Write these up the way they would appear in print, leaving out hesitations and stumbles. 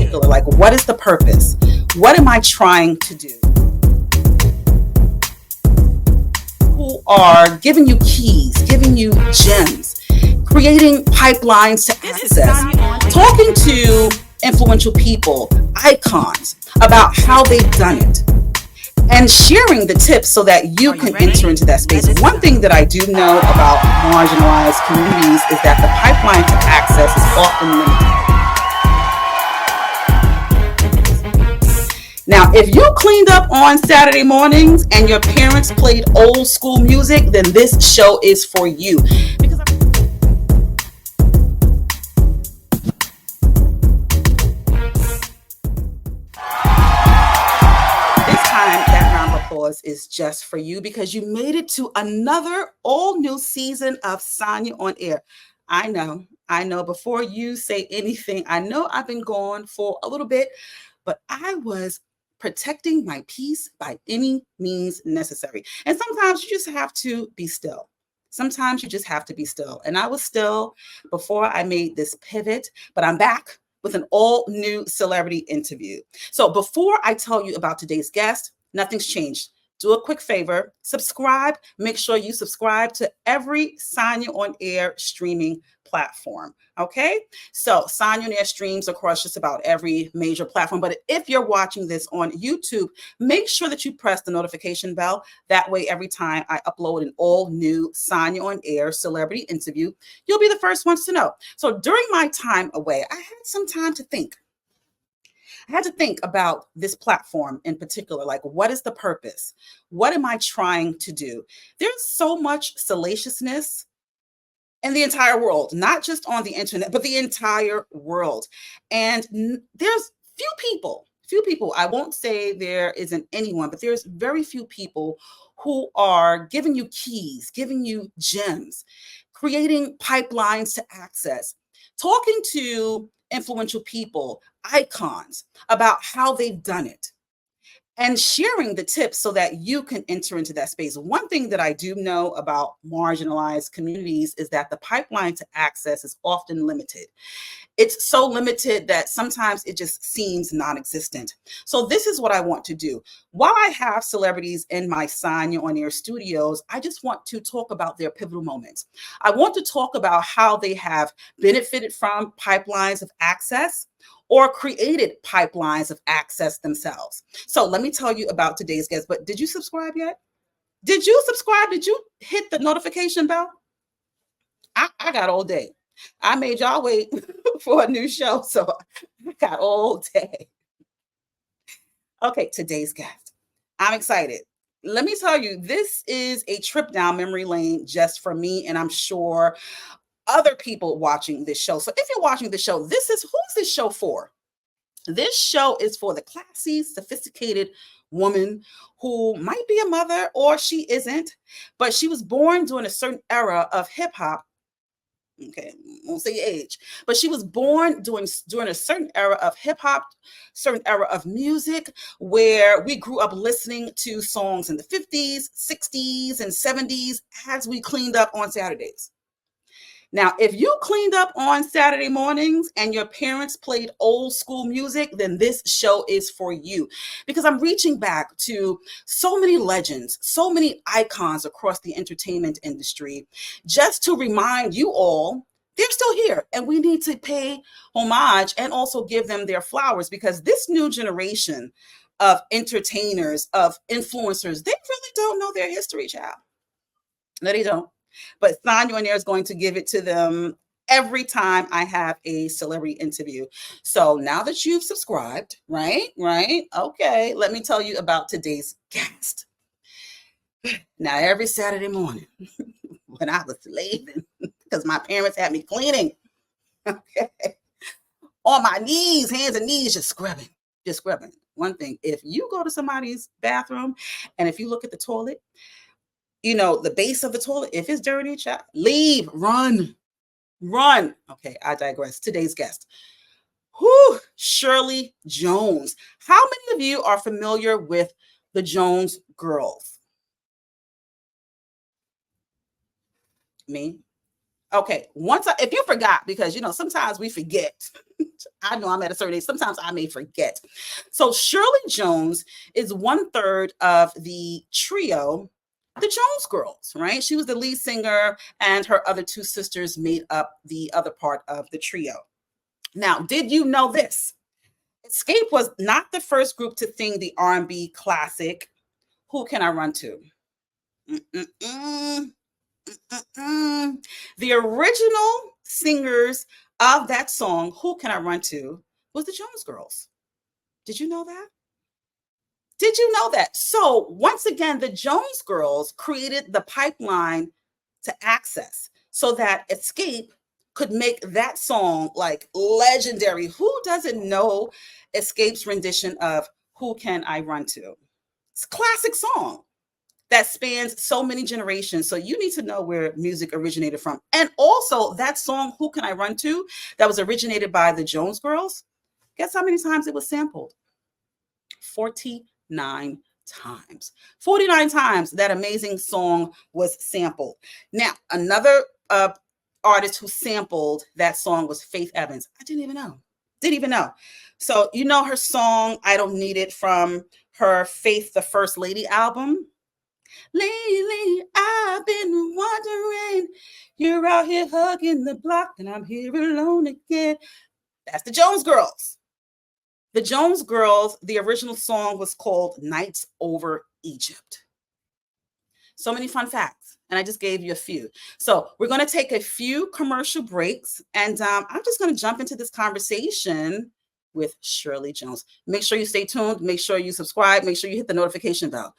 particular, like what is the purpose? What am I trying to do? Who are giving you keys, giving you gems, creating pipelines to access, talking to influential people, icons about how they've done it, and sharing the tips so that you can enter into that space. One thing that I do know about marginalized communities is that the pipeline to access is often limited. Now, if you cleaned up on Saturday mornings and your parents played old school music, then this show is for you. Because is just for you because you made it to another all new season of Sanya On-Air. I know before you say anything, I know I've been gone for a little bit, but I was protecting my peace by any means necessary. And sometimes you just have to be still. Sometimes you just have to be still. And I was still before I made this pivot, but I'm back with an all new celebrity interview. So before I tell you about today's guest, nothing's changed. Do a quick favor, subscribe. Make sure you subscribe to every Sanya On-Air streaming platform. Okay, so Sanya On-Air streams across just about every major platform. But if you're watching this on YouTube, make sure that you press the notification bell. That way, every time I upload an all new Sanya On-Air celebrity interview, you'll be the first ones to know. So during my time away, I had some time to think. I had to think about this platform in particular, like what is the purpose? What am I trying to do? There's so much salaciousness in the entire world, not just on the internet, but the entire world. And there's few people, I won't say there isn't anyone, but there's very few people who are giving you keys, giving you gems, creating pipelines to access, talking to influential people, icons about how they've done it, and sharing the tips so that you can enter into that space. One thing that I do know about marginalized communities is that the pipeline to access is often limited. It's so limited that sometimes it just seems non-existent. So this is what I want to do. While I have celebrities in my Sanya On-Air studios, I just want to talk about their pivotal moments. I want to talk about how they have benefited from pipelines of access or created pipelines of access themselves. So let me tell you about today's guest. But did you subscribe yet? Did you subscribe? Did you hit the notification bell? I got all day. I made y'all wait for a new show, so I got all day. Okay, today's guest. I'm excited. Let me tell you, this is a trip down memory lane just for me, and I'm sure other people watching this show. So if you're watching the show, who's this show for? This show is for the classy, sophisticated woman who might be a mother or she isn't, but she was born during a certain era of hip hop. Okay, won't say age, but she was born during a certain era of hip hop, certain era of music where we grew up listening to songs in the 50s, 60s, and 70s as we cleaned up on Saturdays. Now, if you cleaned up on Saturday mornings and your parents played old school music, then this show is for you because I'm reaching back to so many legends, so many icons across the entertainment industry, just to remind you all they're still here and we need to pay homage and also give them their flowers because this new generation of entertainers, of influencers, they really don't know their history, child. No, they don't. But Sanya On-Air is going to give it to them every time I have a celebrity interview. So now that you've subscribed, right? Okay, let me tell you about today's guest. Now, every Saturday morning when I was slaving, because my parents had me cleaning, okay, on my knees, hands and knees, just scrubbing. One thing, if you go to somebody's bathroom and if you look at the toilet, you know, the base of the toilet, if it's dirty, child, leave, run. Okay, I digress. Today's guest, Shirley Jones. How many of you are familiar with the Jones Girls? Me? Okay, if you forgot, because, you know, sometimes we forget. I know I'm at a certain age. Sometimes I may forget. So Shirley Jones is 1/3 of the trio, the Jones Girls, right? She was the lead singer, and her other two sisters made up the other part of the trio. Now, did you know this? Xscape was not the first group to sing the R&B classic, Who Can I Run To? Mm-mm-mm. Mm-mm. The original singers of that song, Who Can I Run To, was the Jones Girls. Did you know that? Did you know that? So, once again, the Jones Girls created the pipeline to access so that Xscape could make that song like legendary. Who doesn't know Xscape's rendition of Who Can I Run To? It's a classic song that spans so many generations. So you need to know where music originated from. And also that song, Who Can I Run To, that was originated by the Jones Girls. Guess how many times it was sampled? 49 times. 49 times that amazing song was sampled. Now, another artist who sampled that song was Faith Evans. I didn't even know. Didn't even know. So, you know her song, I Don't Need It, from her Faith the First Lady album. Lately, I've been wondering, you're out here hugging the block, and I'm here alone again. That's the Jones Girls. The Jones Girls, the original song was called Nights Over Egypt. So many fun facts, and I just gave you a few. So we're going to take a few commercial breaks, and I'm just going to jump into this conversation with Shirley Jones. Make sure you stay tuned. Make sure you subscribe. Make sure you hit the notification bell.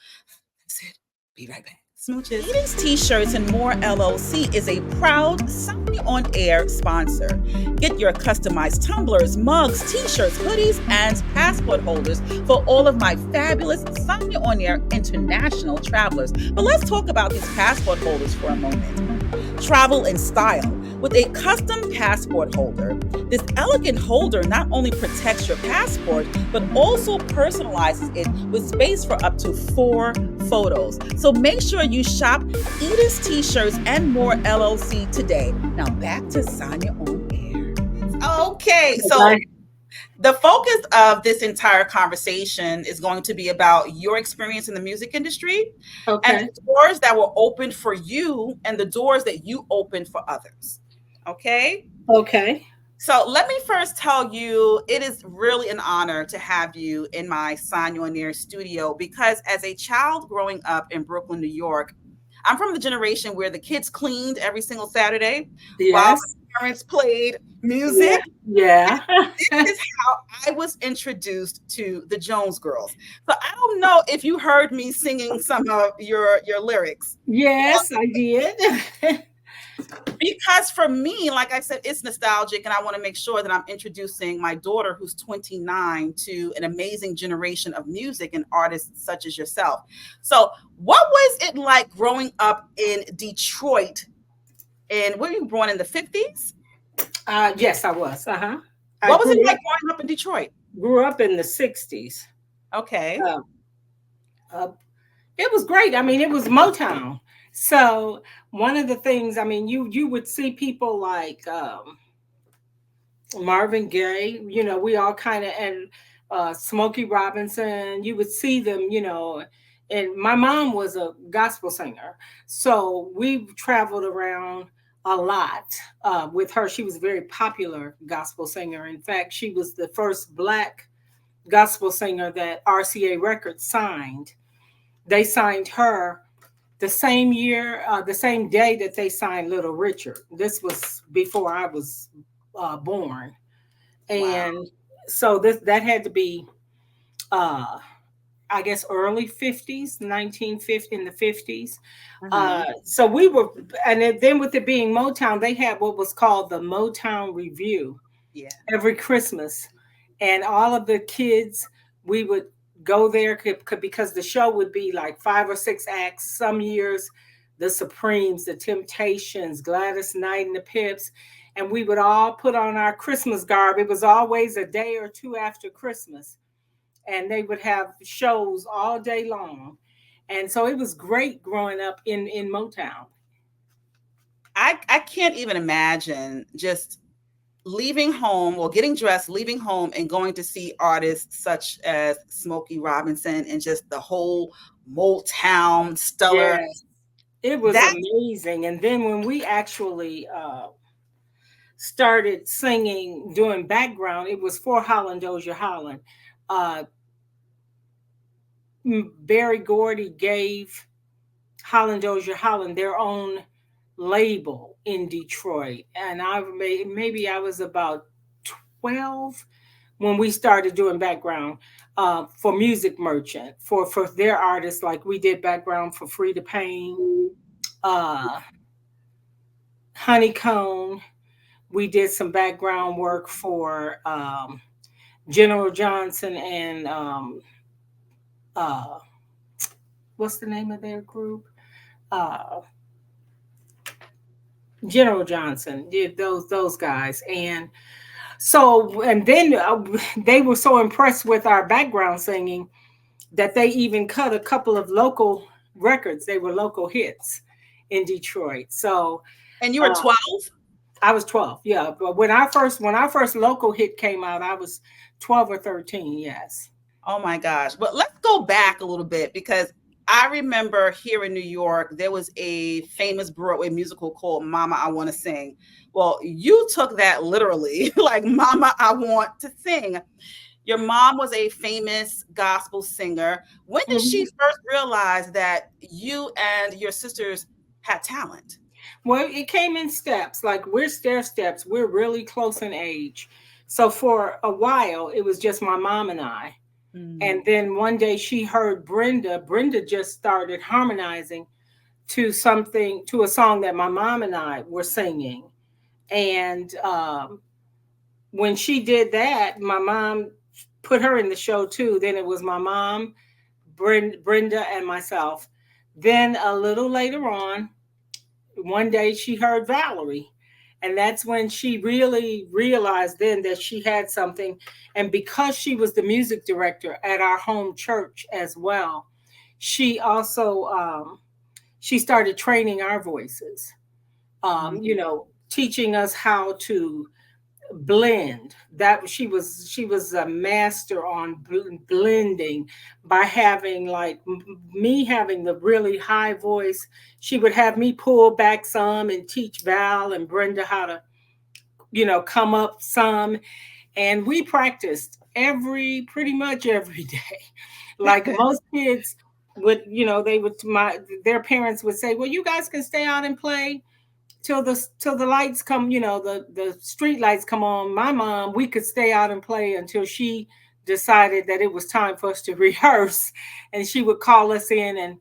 That's it. Be right back. Smooches. Eden's T-Shirts and More LLC is a proud Sanya On-Air sponsor. Get your customized tumblers, mugs, T-shirts, hoodies, and passport holders for all of my fabulous Sanya On-Air international travelers. But let's talk about these passport holders for a moment. Travel in style with a custom passport holder. This elegant holder not only protects your passport, but also personalizes it with space for up to 4 photos. So make sure you shop Eden's T-Shirts and More LLC today. Now back to Sanya On-Air. Okay, so the focus of this entire conversation is going to be about your experience in the music industry, and the doors that were opened for you and the doors that you opened for others. Okay? Okay. So let me first tell you, it is really an honor to have you in my Sanya On-Air studio, because as a child growing up in Brooklyn, New York, I'm from the generation where the kids cleaned every single Saturday while Yes. the parents played Yeah. music. Yeah. This is how I was introduced to the Jones Girls. So I don't know if you heard me singing some of your lyrics. Yes, I did. Because for me, like I said, it's nostalgic, and I want to make sure that I'm introducing my daughter, who's 29, to an amazing generation of music and artists such as yourself. So what was it like growing up in Detroit? And were you born in the 50s? Yes, I was. I What was it like growing up in Detroit? grew up in the 60s. Okay. Uh, uh, it was great. I mean, it was Motown. So one of the things, I mean, you would see people like Marvin Gaye, we all kind of, and Smokey Robinson, you would see them, and my mom was a gospel singer. So we traveled around a lot with her. She was a very popular gospel singer. In fact, she was the first Black gospel singer that RCA Records signed. They signed her the same year, the same day that they signed Little Richard. This was before I was born. Wow. And so that had to be uh I guess early 50s, 1950, in the 50s. Mhm. So we were, and then with it being Motown, they had what was called the Motown Review Yeah. every Christmas. And all of the kids, we would go there because the show would be like 5 or 6 acts. Some years, the Supremes, the Temptations, Gladys Knight and the Pips. And we would all put on our Christmas garb. It was always a day or two after Christmas. And they would have shows all day long. And so it was great growing up in Motown. I can't even imagine just leaving home or getting dressed, leaving home and going to see artists such as Smokey Robinson and just the whole Motown stellar. Yes, it was That amazing. And then when we actually started singing, doing background, it was for Holland Dozier Holland. Uh, Barry Gordy gave Holland Dozier Holland their own label in Detroit, and maybe I was about 12 when we started doing background for Music Merchant for their artists. Like we did background for Frida Payne, uh, Honeycomb. We did some background work for General Johnson and uh, what's the name of their group? Uh, General Johnson did those guys, and so and then they were so impressed with our background singing that they even cut a couple of local records. They were local hits in Detroit. So and you were uh, 12? I was 12, yeah. But when our first local hit came out, I was 12 or 13. Yes. Oh my gosh. But let's go back a little bit because I remember here in New York, there was a famous Broadway musical called Mama, I Want to Sing. Well, you took that literally, like Mama, I Want to Sing. Your mom was a famous gospel singer. When did she Mhm. first realize that you and your sisters had talent? Well, it came in steps. Like we're stair steps. We're really close in age. So for a while, it was just my mom and I. And Mm. then one day she heard Brenda. Brenda just started harmonizing to a song that my mom and I were singing. And when she did that, my mom put her in the show too. Then it was my mom, Brenda, and myself. Then a little later on, one day she heard Valerie. And that's when she really realized then that she had something. And because she was the music director at our home church as well, she also she started training our voices. Mm. Teaching us how to blend. That she was a master on blending by having like me having the really high voice. She would have me pull back some and teach Val and Brenda how to come up some, and we practiced every pretty much every day. Like most kids would, they would my their parents would say, well, you guys can stay out and play till the lights come, the street lights come on. My mom, we could stay out and play until she decided that it was time for us to rehearse, and she would call us in, and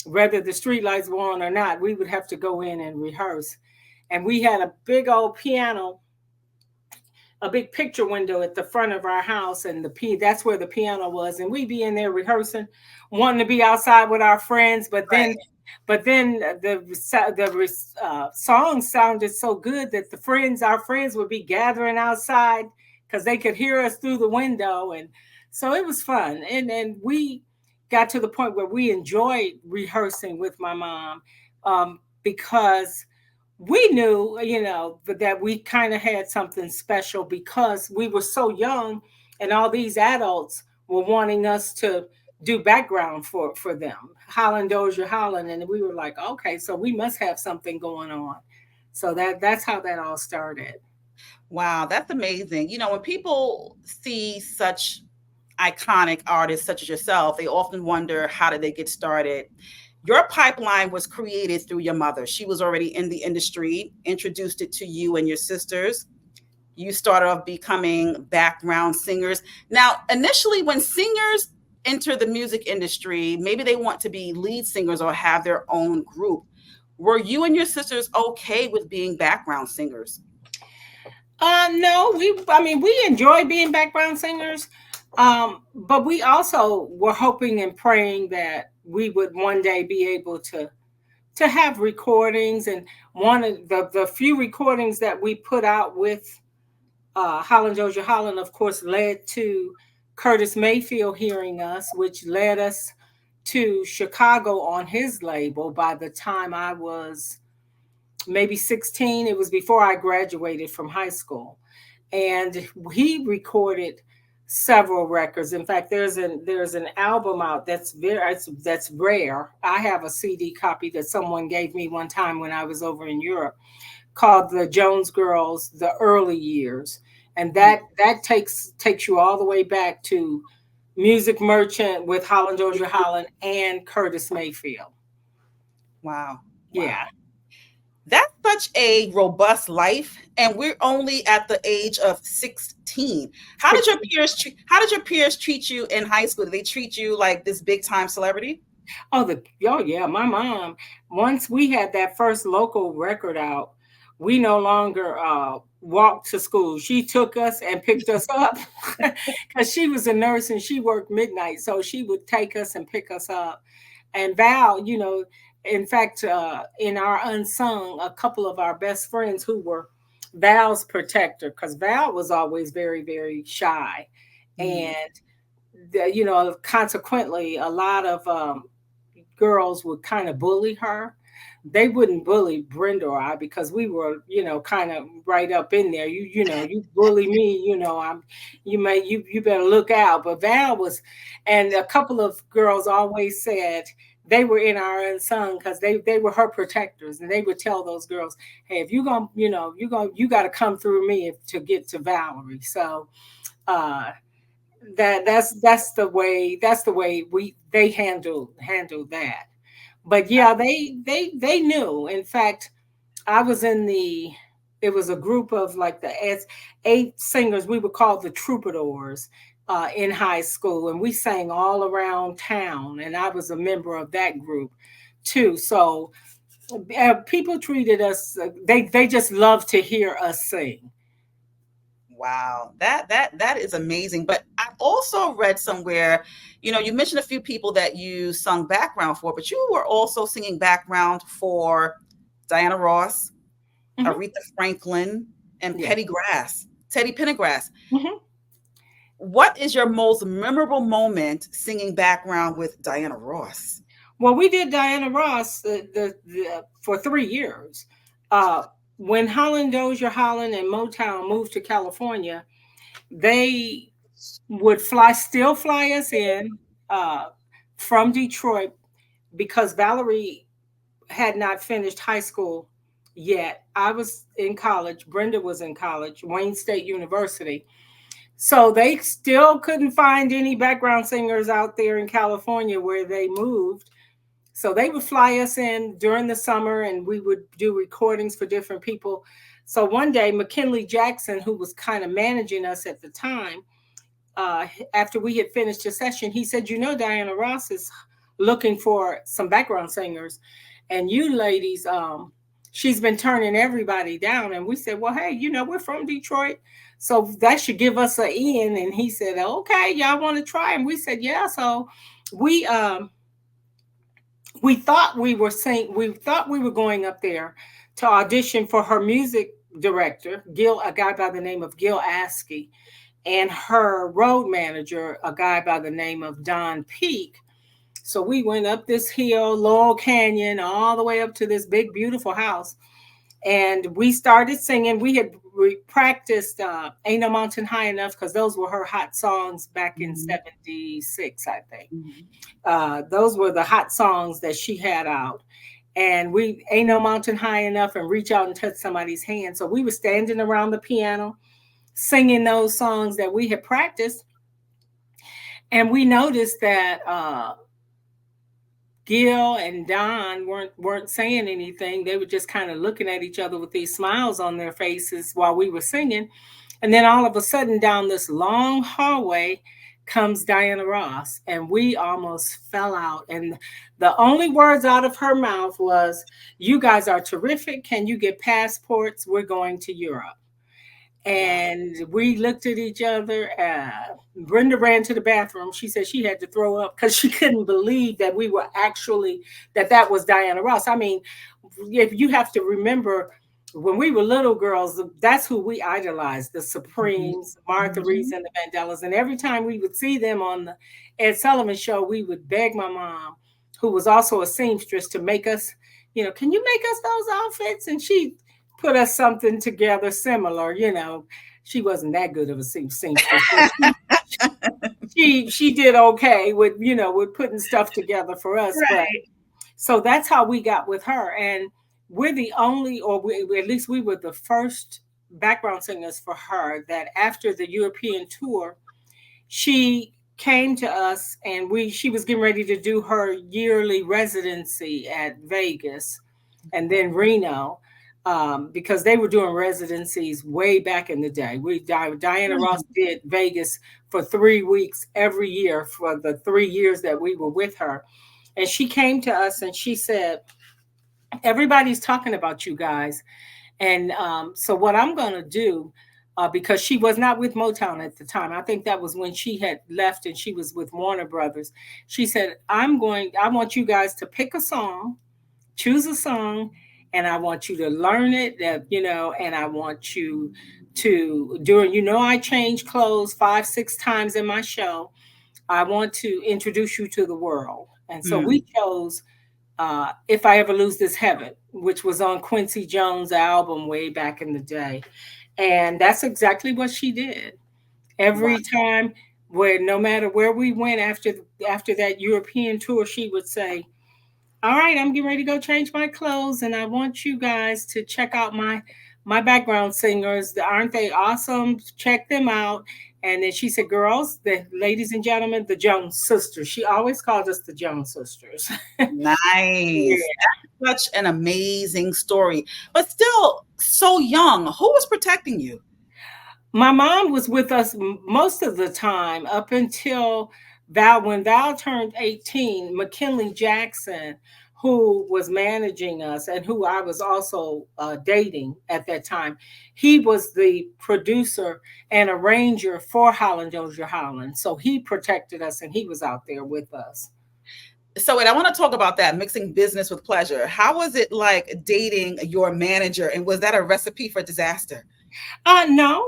whether the street lights were on or not, we would have to go in and rehearse. And we had a big old piano, a big picture window at the front of our house, and that's where the piano was, and we'd be in there rehearsing, wanting to be outside with our friends. but then Right. but then song sounded so good that our friends would be gathering outside because they could hear us through the window. And so it was fun, and we got to the point where we enjoyed rehearsing with my mom, because we knew, that we kind of had something special because we were so young, and all these adults were wanting us to do background for them, Holland Dozier Holland, and we were like, okay, so we must have something going on. So that's how that all started. Wow, that's amazing. When people see such iconic artists such as yourself, they often wonder how did they get started. Your pipeline was created through your mother. She was already in the industry, introduced it to you and your sisters. You started off becoming background singers. Now, initially, when singers enter the music industry, maybe they want to be lead singers or have their own group. Were you and your sisters okay with being background singers? No, we enjoy being background singers, but we also were hoping and praying that we would one day be able to have recordings. And one of the few recordings that we put out with Holland Dozier Holland, of course, led to Curtis Mayfield hearing us, which led us to Chicago on his label. By the time I was maybe 16, it was before I graduated from high school. and he recorded several records. In fact, there's an album out that's rare. I have a CD copy that someone gave me one time when I was over in Europe, called the Jones Girls, the early years, and that takes you all the way back to Music Merchant with Holland Dozier Holland and Curtis Mayfield. Wow. Yeah. Wow. That's such a robust life, and we're only at the age of 16. How did your peers treat you in high school? Did they treat you like this big time celebrity? Oh yeah, my mom. Once we had that first local record out, we no longer walked to school. She took us and picked us up because she was a nurse and she worked midnight, so she would take us and pick us up. And Val, in fact, in our unsung, a couple of our best friends who were Val's protector, because Val was always very, very shy, Mm. and consequently, a lot of girls would kind of bully her. They wouldn't bully Brenda or I because we were, kind of right up in there. You bully me, you better look out. But Val was, and a couple of girls always said they were in our unsung because they were her protectors, and they would tell those girls, hey, if you gonna, you got to come through me to get to Valerie. So uh that's the way we they handled that. But yeah, they knew. In fact, I was in the it was a group of like eight singers. We were called the troubadours in high school, and we sang all around town, and I was a member of that group too. So people treated us, they just loved to hear us sing. Wow, that is amazing. But I also read somewhere, you mentioned a few people that you sung background for, but you were also singing background for Diana Ross, Hmm. Aretha Franklin, and Yeah. Teddy Pendergrass. Hmm. What is your most memorable moment singing background with Diana Ross? Well, we did Diana Ross for 3 years. Uh, when Holland Dozier Holland and Motown moved to California, they would still fly us in uh, from Detroit because Valerie had not finished high school yet. I was in college. Brenda was in college, Wayne State University. So they still couldn't find any background singers out there in California where they moved. So they would fly us in during the summer and we would do recordings for different people. So one day, McKinley Jackson, who was kind of managing us at the time, uh, after we had finished a session, he said, Diana Ross is looking for some background singers. And you ladies, she's been turning everybody down. And we said, well, hey, we're from Detroit. So that should give us an in. And he said, okay, y'all want to try? And we said, yeah. So we we thought we were going up there to audition for her music director, a guy by the name of Gil Askey, and her road manager, a guy by the name of Don Peak. So we went up this hill, Laurel Canyon, all the way up to this big, beautiful house. And we started singing. We had practiced Ain't No Mountain High Enough because those were her hot songs back in Mhm, 76, I think. mhm. Those were the hot songs that she had out. And we ain't no mountain high enough and reach out and touch somebody's hand. So we were standing around the piano singing those songs that we had practiced. And we noticed that Gil and Don weren't saying anything. They were just kind of looking at each other with these smiles on their faces while we were singing. And then all of a sudden, down this long hallway comes Diana Ross, and we almost fell out. And the only words out of her mouth was, "You guys are terrific. Can you get passports? We're going to Europe." Wow. And we looked at each other. Brenda ran to the bathroom. She said she had to throw up because she couldn't believe that we were actually that was Diana Ross. I mean, if you have to remember when we were little girls, that's who we idolized: the Mhm, Supremes, Martha Reese, mhm. and the Vandellas. And every time we would see them on the Ed Sullivan Show, we would beg my mom, who was also a seamstress, to make us, can you make us those outfits? And she put us something together similar, she wasn't that good of a seamstress, but she did okay with, with putting stuff together for us. But Right. so that's how we got with her, and we're the only, or at least we were the first background singers for her. That after the European tour, she came to us, and she was getting ready to do her yearly residency at Vegas and then Reno, because they were doing residencies way back in the day. Diana Ross Mhm. did Vegas for 3 weeks every year for the 3 years that we were with her. And she came to us and she said, everybody's talking about you guys. And so what I'm going to do, because she was not with Motown at the time, I think that was when she had left and she was with Warner Brothers. She said, I want you guys to pick a song, choose a song, and I want you to learn it, and I want you to, I change clothes 5 6 times in my show. I want to introduce you to the world. And so Mm. we chose If I Ever Lose This Heaven, which was on Quincy Jones' album way back in the day. And that's exactly what she did. Wow. Every time, where no matter where we went after that European tour, she would say, all right, I'm getting ready to go change my clothes, and I want you guys to check out my background singers. Aren't they awesome? Check them out. And then she said, girls, the ladies and gentlemen, the Jones sisters. She always called us the Jones sisters. Nice. Yeah. That's such an amazing story, but still so young. Who was protecting you? My mom was with us most of the time up until Val. When Val turned 18, McKinley Jackson, who was managing us and who I was also dating at that time, he was the producer and arranger for Holland Dozier Holland. So he protected us and he was out there with us. So, wait, I want to talk about that mixing business with pleasure. How was it like dating your manager, and was that a recipe for disaster? No,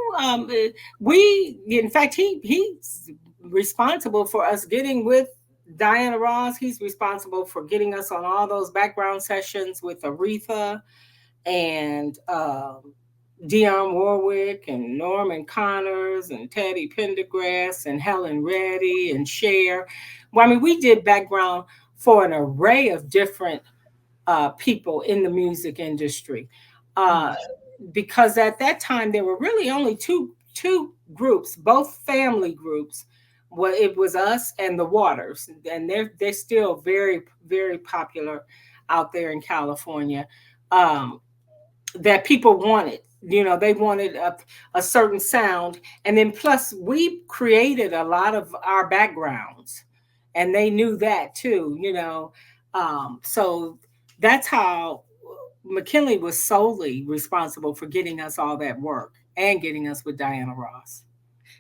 in fact, he's responsible for us getting with Diana Ross. He's responsible for getting us on all those background sessions with Aretha and Dionne Warwick and Norman Connors and Teddy Pendergrass and Helen Reddy and Cher. Well, I mean, we did background for an array of different people in the music industry. Uh, Mm. because at that time there were really only two groups, both family groups. Well, it was us and the Waters, and they're still very popular out there in California. Um, that people wanted. They wanted a certain sound. And then plus we created a lot of our backgrounds and they knew that too. So that's how McKinley was solely responsible for getting us all that work and getting us with Diana Ross.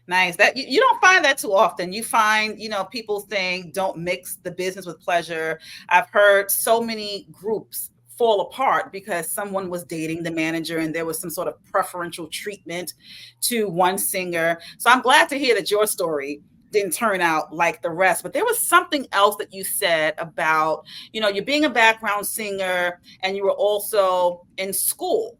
Nice. That you don't find that too often. You find, people saying don't mix the business with pleasure. I've heard so many groups fall apart because someone was dating the manager and there was some sort of preferential treatment to one singer. So I'm glad to hear that your story didn't turn out like the rest. But there was something else that you said about, you being a background singer and you were also in school.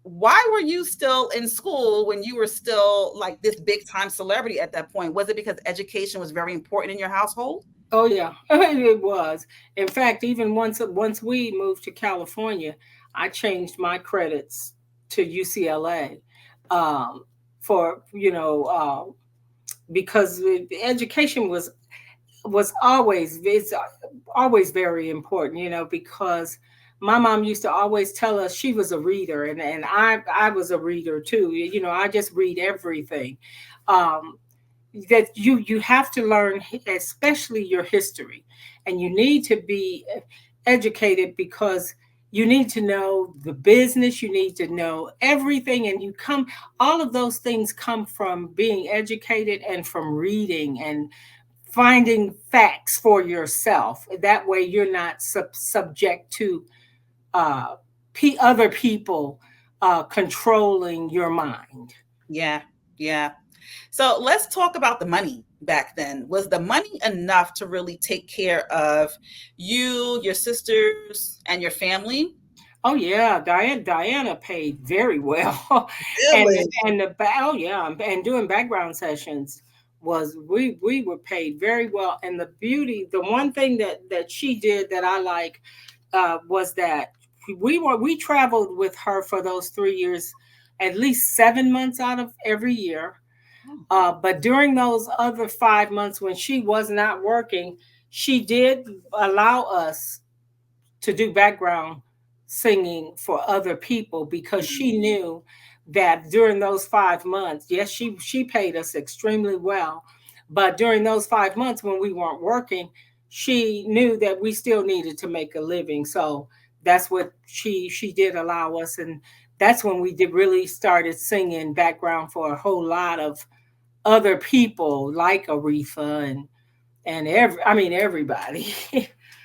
Why were you still in school when you were still like this big time celebrity at that point? Was it because education was very important in your household? Oh yeah, it was. In fact, even once we moved to California, I changed my credits to UCLA, um, for because education was always it's always very important, because my mom used to always tell us she was a reader, and I was a reader too. I just read everything. Um, that you have to learn, especially your history, and you need to be educated because you need to know the business, you need to know everything, and all of those things come from being educated and from reading and finding facts for yourself. That way you're not subject to uh, other people controlling your mind. Yeah, yeah. So let's talk about the money back then. Was the money enough to really take care of you, your sisters, and your family? Oh yeah, Diana paid very well, and Really? oh yeah, and doing background sessions was we were paid very well. And the beauty, the one thing that she did that I like was that we traveled with her for those 3 years, at least 7 months out of every year. Oh, But during those other 5 months when she was not working, she did allow us to do background singing for other people because she mm, knew that during those 5 months, yes, she paid us extremely well, but during those 5 months when we weren't working, she knew that we still needed to make a living. So that's what she did allow us, and that's when we did really started singing background for a whole lot of other people like Aretha and everybody.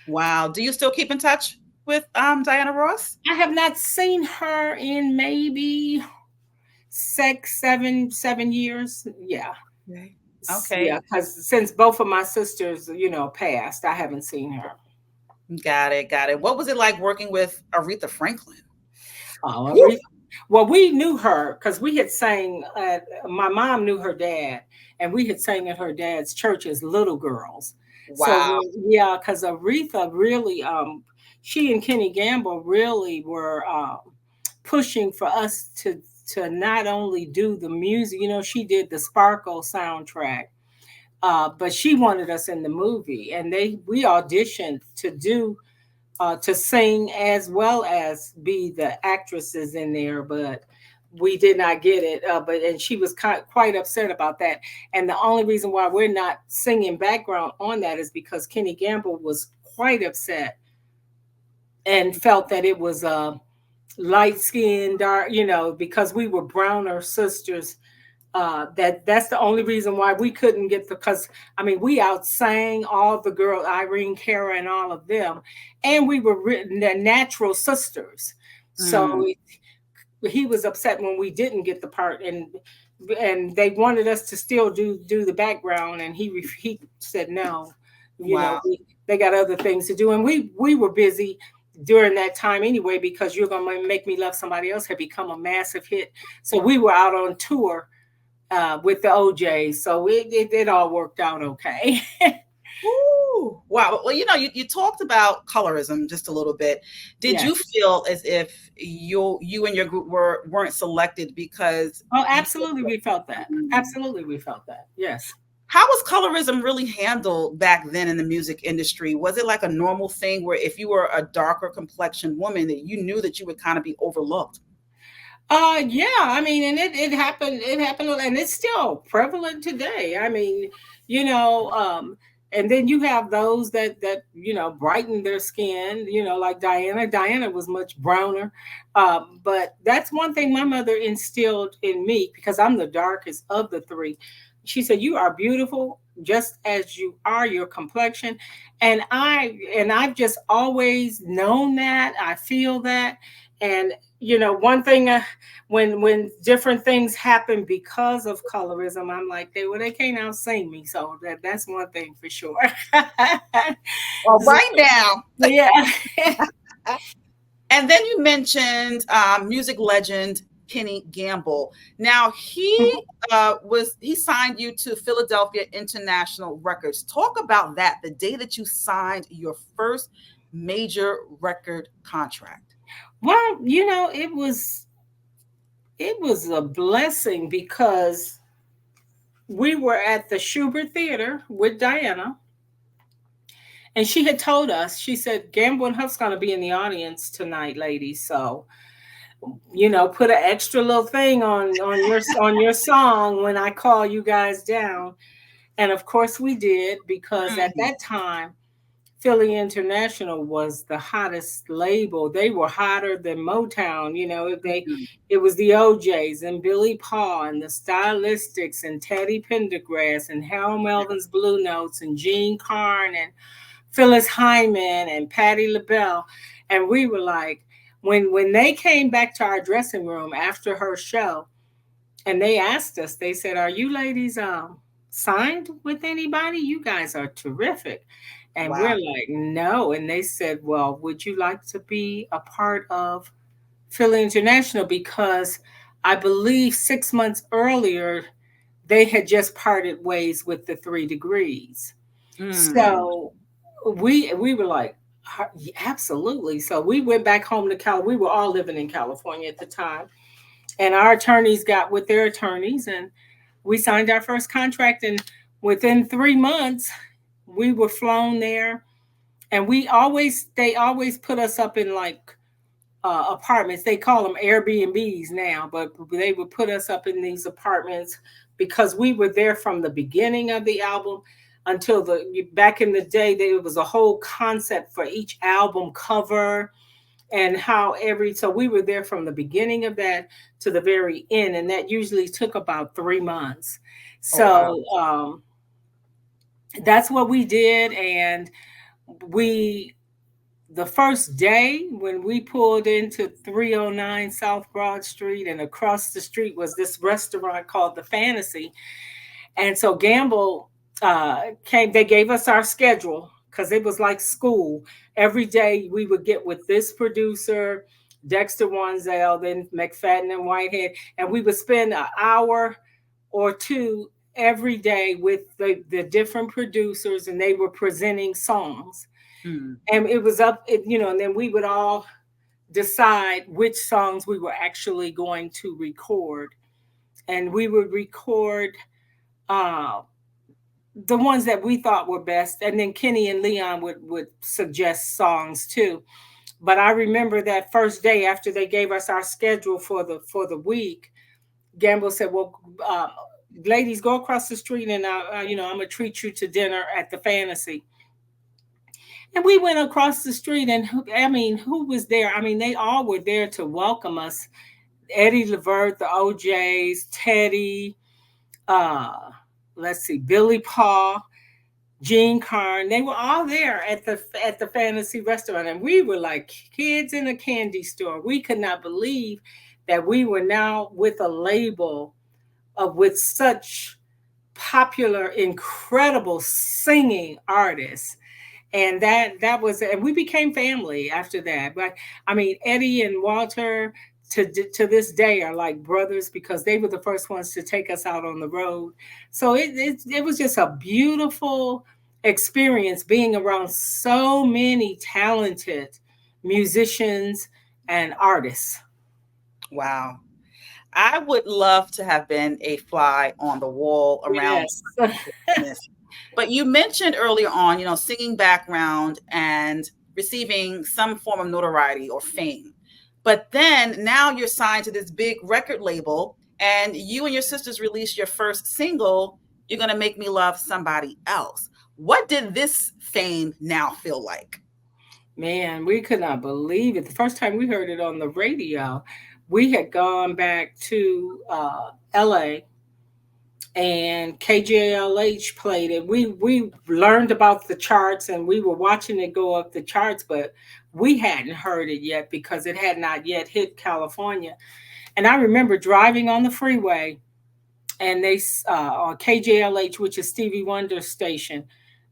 wow. Do you still keep in touch with Diana Ross? I have not seen her in maybe 7 years. Yeah, Okay. Okay. yeah, because since both of my sisters, passed, I haven't seen her. Got it. Got it. What was it like working with Aretha Franklin? Oh, Whew. well, we knew her because we had sang. My mom knew her dad, and we had sang at her dad's church as little girls. So Wow. yeah, because Aretha really, she and Kenny Gamble really were pushing for us to not only do the music. She did the Sparkle soundtrack, but she wanted us in the movie, and we auditioned to sing as well as be the actresses in there, but we did not get it. And she was quite upset about that. And the only reason why we're not singing background on that is because Kenny Gamble was quite upset and felt that it was light skin, dark, because we were browner sisters. That's the only reason why we couldn't get because we outsang all the girls, Irene, Cara, and all of them, and we were written the natural sisters. So Mm, he was upset when we didn't get the part, and they wanted us to still do the background, and he said no. wow. They got other things to do, and we were busy during that time anyway because You're Gonna Make Me Love Somebody Else had become a massive hit, so we were out on tour with the OJs. So it all worked out okay. Ooh, wow. Well, you talked about colorism just a little bit. Did you Yes. feel as if you and your group weren't selected because Oh, you, absolutely. We felt that. Absolutely. We felt that. Yes. how was colorism really handled back then in the music industry? Was it like a normal thing where if you were a darker complexioned woman that you knew that you would kind of be overlooked? Yeah, and it happened, and it's still prevalent today. And then you have those that brighten their skin, like Diana. Diana was much browner. But that's one thing my mother instilled in me because I'm the darkest of the three. She said, "You are beautiful just as you are, your complexion." And I've just always known that. I feel that. And one thing when different things happen because of colorism, I'm like, they can't outsing me. So that's one thing for sure. Well, So, right now. yeah. And then you mentioned music legend Kenny Gamble. Now he signed you to Philadelphia International Records. Talk about that. The day that you signed your first major record contract. Well, it was a blessing because we were at the Schubert Theater with Diana, and she had told us, she said, Gamble and Huff's going to be in the audience tonight, ladies. So, put an extra little thing on your song when I call you guys down. And of course we did, because at Mm, that time Philly International was the hottest label. They were hotter than Motown. mhm. It was the OJs and Billy Paul and the Stylistics and Teddy Pendergrass and Harold Melvin's Blue Notes and Gene Carn and Phyllis Hyman and Patti LaBelle. And we were like, when they came back to our dressing room after her show, and they asked us, they said, "Are you ladies signed with anybody? You guys are terrific." And we're Wow. like, no. And they said, well, would you like to be a part of Philly International? Because I believe 6 months earlier, they had just parted ways with the 3 degrees. Mm. So we were like, absolutely. So we went back home to California. We were all living in California at the time. And our attorneys got with their attorneys and we signed our first contract. And within 3 months, we were flown there. And they always put us up in like apartments. They call them Airbnbs now, but they would put us up in these apartments because we were there from the beginning of the album until back in the day. There was a whole concept for each album cover and how so we were there from the beginning of that to the very end, and that usually took about 3 months. Oh, wow. So that's what we did, and we the first day when we pulled into 309 South Broad Street, and across the street was this restaurant called The Fantasy. And so Gamble came, they gave us our schedule because it was like school. Every day we would get with this producer, Dexter Wanzel, then McFadden and Whitehead, and we would spend an hour or two every day with the different producers, and they were presenting songs. Mm. And it was and then we would all decide which songs we were actually going to record. And we would record uh, the ones that we thought were best. And then Kenny and Leon would suggest songs too. But I remember that first day after they gave us our schedule for the week, Gamble said, well, ladies, go across the street and I'm gonna treat you to dinner at the Fantasy. And we went across the street, and who was there? I mean, they all were there to welcome us. Eddie Levert, the OJs, Teddy, uh, let's see, Billy Paul, Gene Carn. They were all there at the Fantasy Restaurant, and we were like kids in a candy store. We could not believe that we were now with a label with such popular, incredible singing artists. And that was, and we became family after that. But I mean, Eddie and Walter to this day are like brothers because they were the first ones to take us out on the road. So it was just a beautiful experience being around so many talented musicians and artists. Wow. I would love to have been a fly on the wall around Yes. this. But you mentioned earlier on, singing background and receiving some form of notoriety or fame. But then now you're signed to this big record label and you and your sisters released your first single, You're Gonna Make Me Love Somebody Else. What did this fame now feel like? Man, we could not believe it. The first time we heard it on the radio, we had gone back to LA, and KJLH played it. We learned about the charts and we were watching it go up the charts, but we hadn't heard it yet because it had not yet hit California. And I remember driving on the freeway, and they on KJLH, which is Stevie Wonder's station,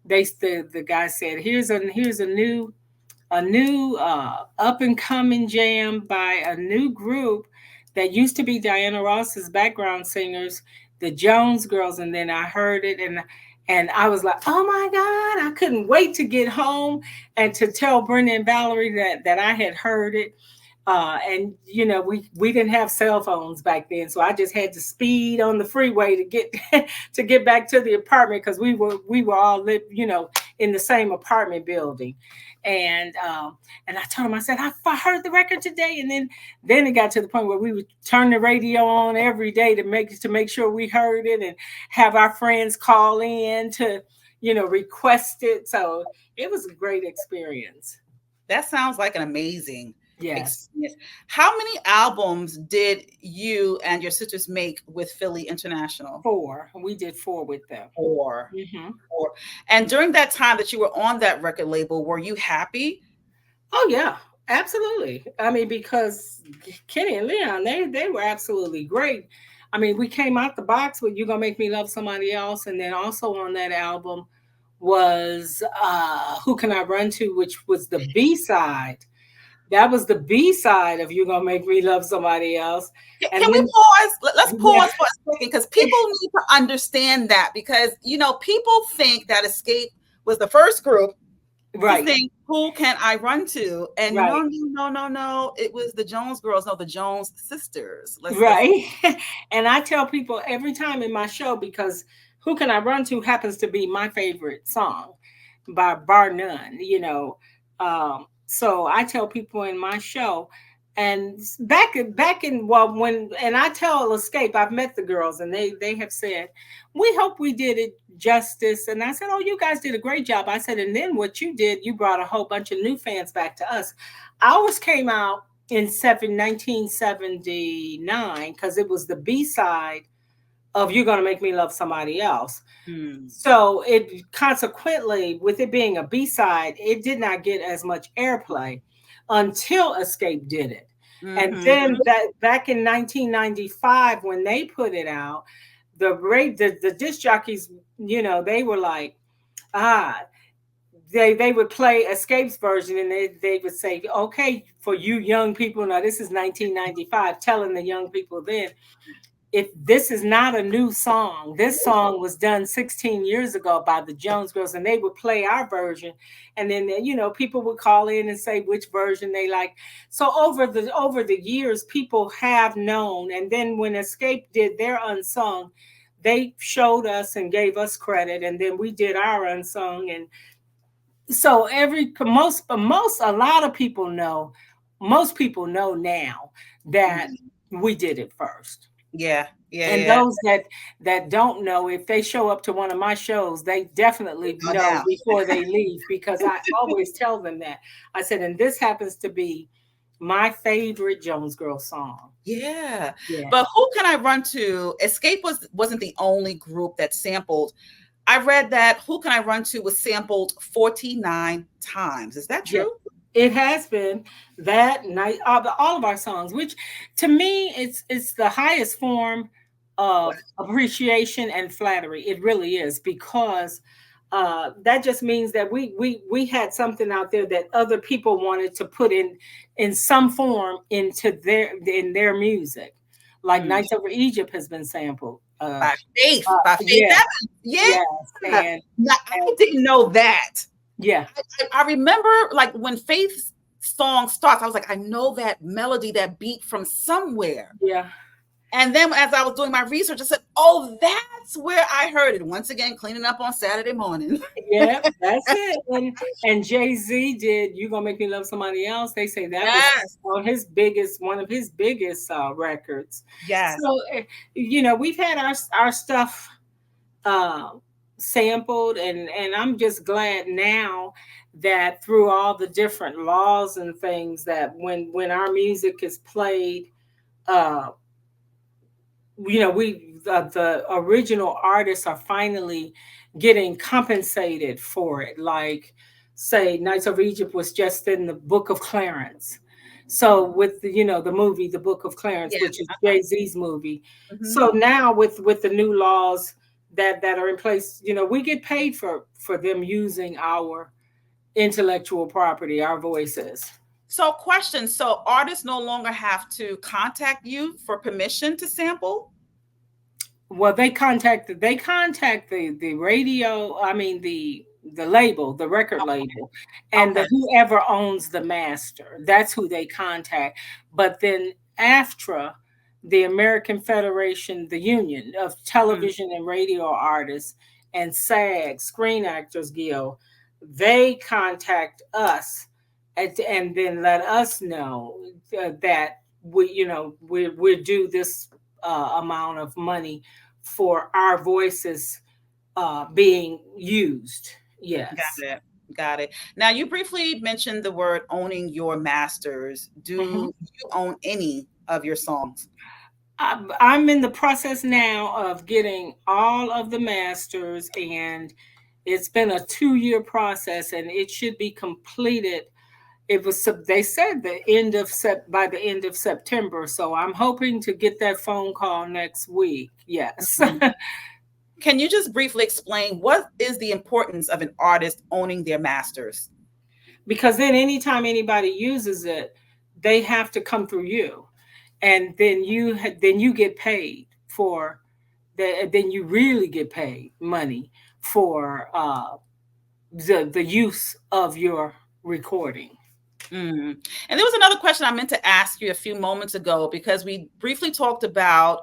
the guy said, "Here's a new up and coming jam by a new group that used to be Diana Ross's background singers, the Jones Girls." And then I heard it, and I was like, "Oh my God!" I couldn't wait to get home and to tell Brenda and Valerie that I had heard it. And we didn't have cell phones back then, so I just had to speed on the freeway to get to get back to the apartment because we were all in the same apartment building. And I told him, I said, I heard the record today. And then it got to the point where we would turn the radio on every day to make sure we heard it, and have our friends call in to request it. So it was a great experience. That sounds like an amazing Yes. experience. How many albums did you and your sisters make with Philly International? Four. We did four with them. Four. Hmm. Four. And during that time that you were on that record label, were you happy? Oh yeah, absolutely. I mean, because Kenny and Leon, they were absolutely great. I mean, we came out the box with "You Gonna Make Me Love Somebody Else," and then also on that album was Who Can I Run To, which was the B-side. That was the B-side of You Gonna Make Me Love Somebody Else. Can And we then, pause? Let's yeah, pause for a second because people need to understand that because, people think that Xscape was the first group to right, sing Who Can I Run To? And right. no. It was the Jones girls. No, the Jones sisters. Let's Right. And I tell people every time in my show, because Who Can I Run To happens to be my favorite song by bar none, So I tell people in my show, and back in well when and I tell Escape, I've met the girls and they have said, we hope we did it justice. And I said, oh, you guys did a great job. I said, and then what you did, you brought a whole bunch of new fans back to us. Ours came out in 1979 because it was the B-side of You're Gonna Make Me Love Somebody Else. Hmm. So it consequently, with it being a B-side, it did not get as much airplay until Escape did it. And then Mm-hmm. that back in 1995, when they put it out, the disc jockeys, they were like, ah, they would play Escape's version and they would say, okay, for you young people, now this is 1995, telling the young people then, if this is not a new song, this song was done 16 years ago by the Jones Girls, and they would play our version, and then people would call in and say which version they like. So over the years, people have known, and then when Escape did their unsung, they showed us and gave us credit, and then we did our unsung, and so most a lot of people know, most people know now that we did it first. Yeah, yeah, And yeah. those that don't know, if they show up to one of my shows, they definitely No know doubt. before they leave, because I always tell them that. I said, and this happens to be my favorite Jones Girl song. Yeah. Yeah. But Who Can I Run To? Escape wasn't the only group that sampled. I read that Who Can I Run To was sampled 49 times. Is that Yeah. true? It has been that night, all of our songs, which to me it's the highest form Wow. of appreciation and flattery. It really is, because that just means that we had something out there that other people wanted to put in some form into their music, like Mm. Nights Over Egypt has been sampled. By Faith Yeah, Evans. yes, Yeah. Now, I didn't know that. yeah, I remember like when Faith's song starts, I was like, I know that melody, that beat from somewhere. yeah. And then as I was doing my research, I said, oh, that's where I heard it. Once again, cleaning up on Saturday morning. Yeah, that's it. And Jay-Z did "You Gonna Make Me Love Somebody Else." They say that was Yes. one of his biggest records. Yes. So we've had our stuff uh, sampled, and I'm just glad now that through all the different laws and things, that when our music is played, uh, the original artists are finally getting compensated for it. Like, say, Knights of Egypt was just in the Book of Clarence. So with the movie The Book of Clarence, Yeah. which is Jay-Z's movie. Mhm. So now with the new laws that are in place, we get paid for them using our intellectual property, our voices. So, question. So, artists no longer have to contact you for permission to sample? Well, they contact the radio, I mean the label, the record label, and Okay. the whoever owns the master. That's who they contact. But then AFTRA, the American Federation, the Union of Mm. Television and Radio Artists, and SAG, Screen Actors Guild, they contact us and then let us know that we're due this amount of money for our voices being used. Yes. Got it. Got it. Now, you briefly mentioned the word owning your masters. Mhm. Do you own any of your songs? I'm in the process now of getting all of the masters, and it's been a 2-year process, and it should be completed. They said by the end of September, so I'm hoping to get that phone call next week. Yes. Mhm. Can you just briefly explain what is the importance of an artist owning their masters? Because then anytime anybody uses it, they have to come through you, and then you get paid for that. Then you really get paid money for the use of your recording. Mm. And there was another question I meant to ask you a few moments ago because we briefly talked about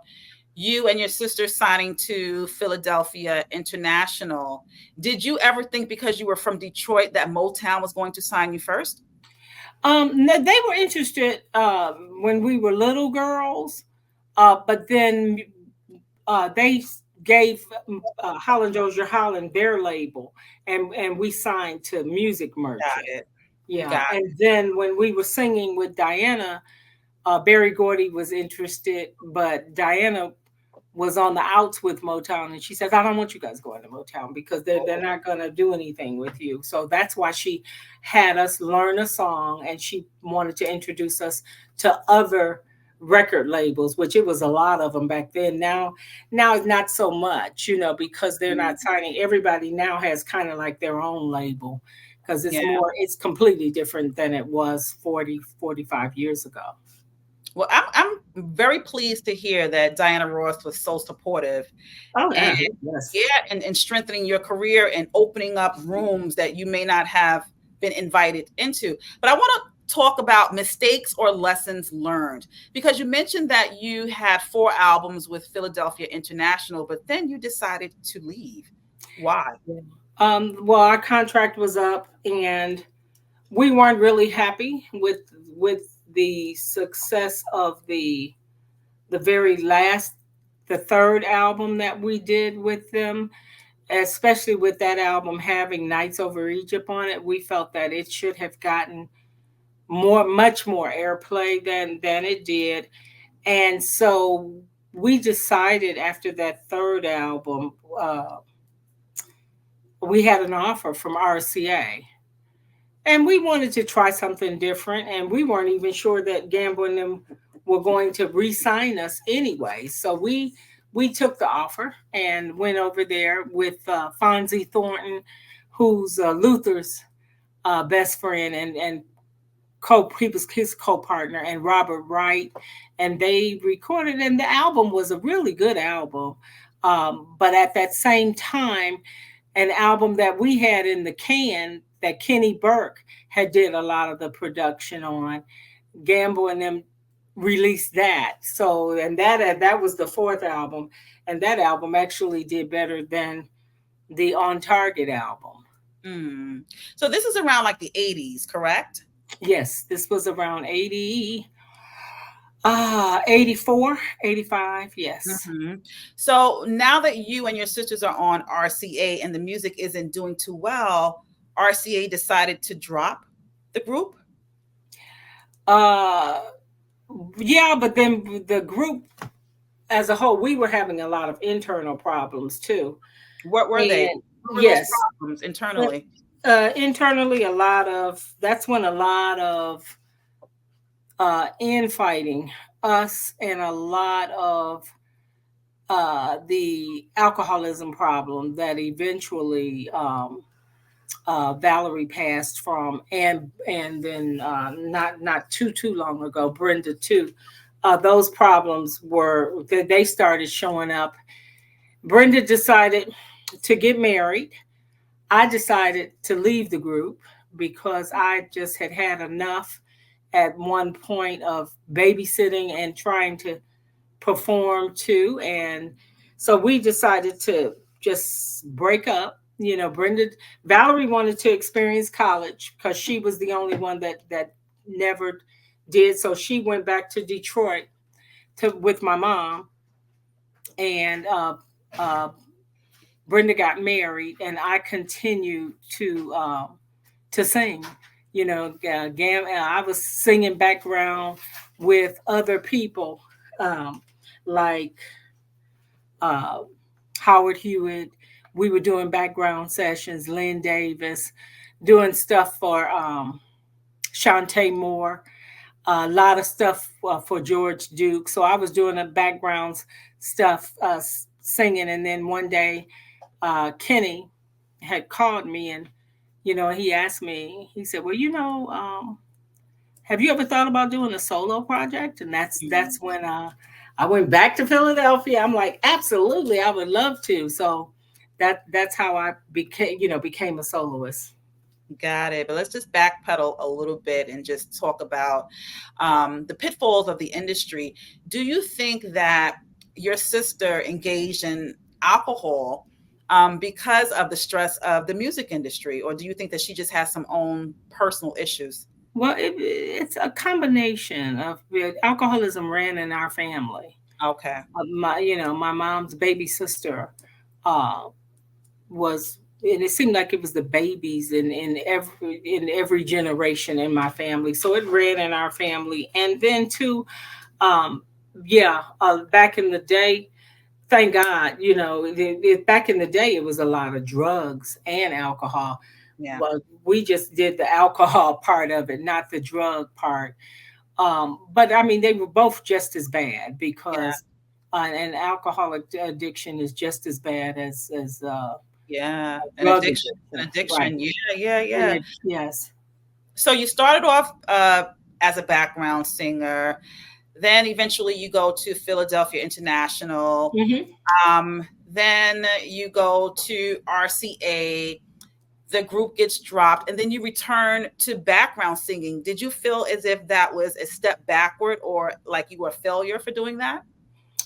you and your sister signing to Philadelphia International. Did you ever think because you were from Detroit that Motown was going to sign you first? They were interested when we were little girls, but then they gave Holland Dozier Holland their label, and we signed to Music Got Merchant. it. Yeah, Got and then when we were singing with Diana, Barry Gordy was interested, but Diana was on the outs with Motown, and she says, "I don't want you guys going to Motown because they're it. not going to do anything with you." So that's why she had us learn a song, and she wanted to introduce us to other record labels, which it was a lot of them back then. Now it's not so much, because they're Mm, not signing. Everybody now has kind of like their own label because yeah. it's completely different than it was 40, 45 years ago. Well, I'm very pleased to hear that Diana Ross was so supportive Oh and yeah, yes. yeah, and strengthening your career and opening up rooms that you may not have been invited into. But I want to talk about mistakes or lessons learned because you mentioned that you had 4 albums with Philadelphia International, but then you decided to leave. Why? Well, our contract was up, and we weren't really happy with the success of the very last, the third album that we did with them, especially with that album having Nights Over Egypt on it. We felt that it should have gotten much more airplay than it did, and so we decided after that third album, we had an offer from RCA, and we wanted to try something different, and we weren't even sure that Gamble and them were going to re-sign us anyway. So we took the offer and went over there with Fonzie Thornton, who's Luther's best friend, and he was his co-partner, and Robert Wright, and they recorded, and the album was a really good album. But at that same time, an album that we had in the can that Kenny Burke had did a lot of the production on. Gamble and them released that. So, and that was the fourth album, and that album actually did better than the On Target album. Mm. So this is around like the 80s, correct? Yes, this was around 84, 85. Yes. Mhm. So now that you and your sisters are on RCA and the music isn't doing too well, RCA decided to drop the group. Uh yeah, but then the group as a whole, we were having a lot of internal problems too. What were they? And What were those yes, problems internally? internally, that's when a lot of infighting, us, and a lot of the alcoholism problem that eventually Valerie passed from, and then not too long ago, Brenda too. Those problems they started showing up. Brenda decided to get married. I decided to leave the group because I just had had enough at one point of babysitting and trying to perform too. And so we decided to just break up. Valerie wanted to experience college because she was the only one that never did. So she went back to Detroit with my mom, and uh, Brenda got married, and I continued to sing. I was singing background with other people, like uh, Howard Hewitt. We were doing background sessions. Lynn Davis, doing stuff for Shantae Moore, a lot of stuff for George Duke. So I was doing the backgrounds stuff singing. And then one day, Kenny had called me, and he asked me. He said, "Well, have you ever thought about doing a solo project?" And that's Mhm. when I went back to Philadelphia. I'm like, absolutely, I would love to. So that's how I became a soloist. Got it. But let's just backpedal a little bit and just talk about the pitfalls of the industry. Do you think that your sister engaged in alcohol because of the stress of the music industry, or do you think that she just has some own personal issues? Well, it's a combination of alcoholism ran in our family. Okay. My mom's baby sister uh, was, and it seemed like it was the babies in every generation in my family. So it ran in our family, and then too, um, yeah, back in the day, thank God, back in the day, it was a lot of drugs and alcohol. Yeah. Well, we just did the alcohol part of it, not the drug part. But I mean, they were both just as bad Yeah. because an alcoholic addiction is just as bad as Yeah. An drug addiction. addiction, An right? addiction. Yeah. Yeah. And Yeah. yes. So you started off as a background singer, then eventually you go to Philadelphia International. Hmm. Then you go to RCA, the group gets dropped, and then you return to background singing. Did you feel as if that was a step backward or like you were a failure for doing that?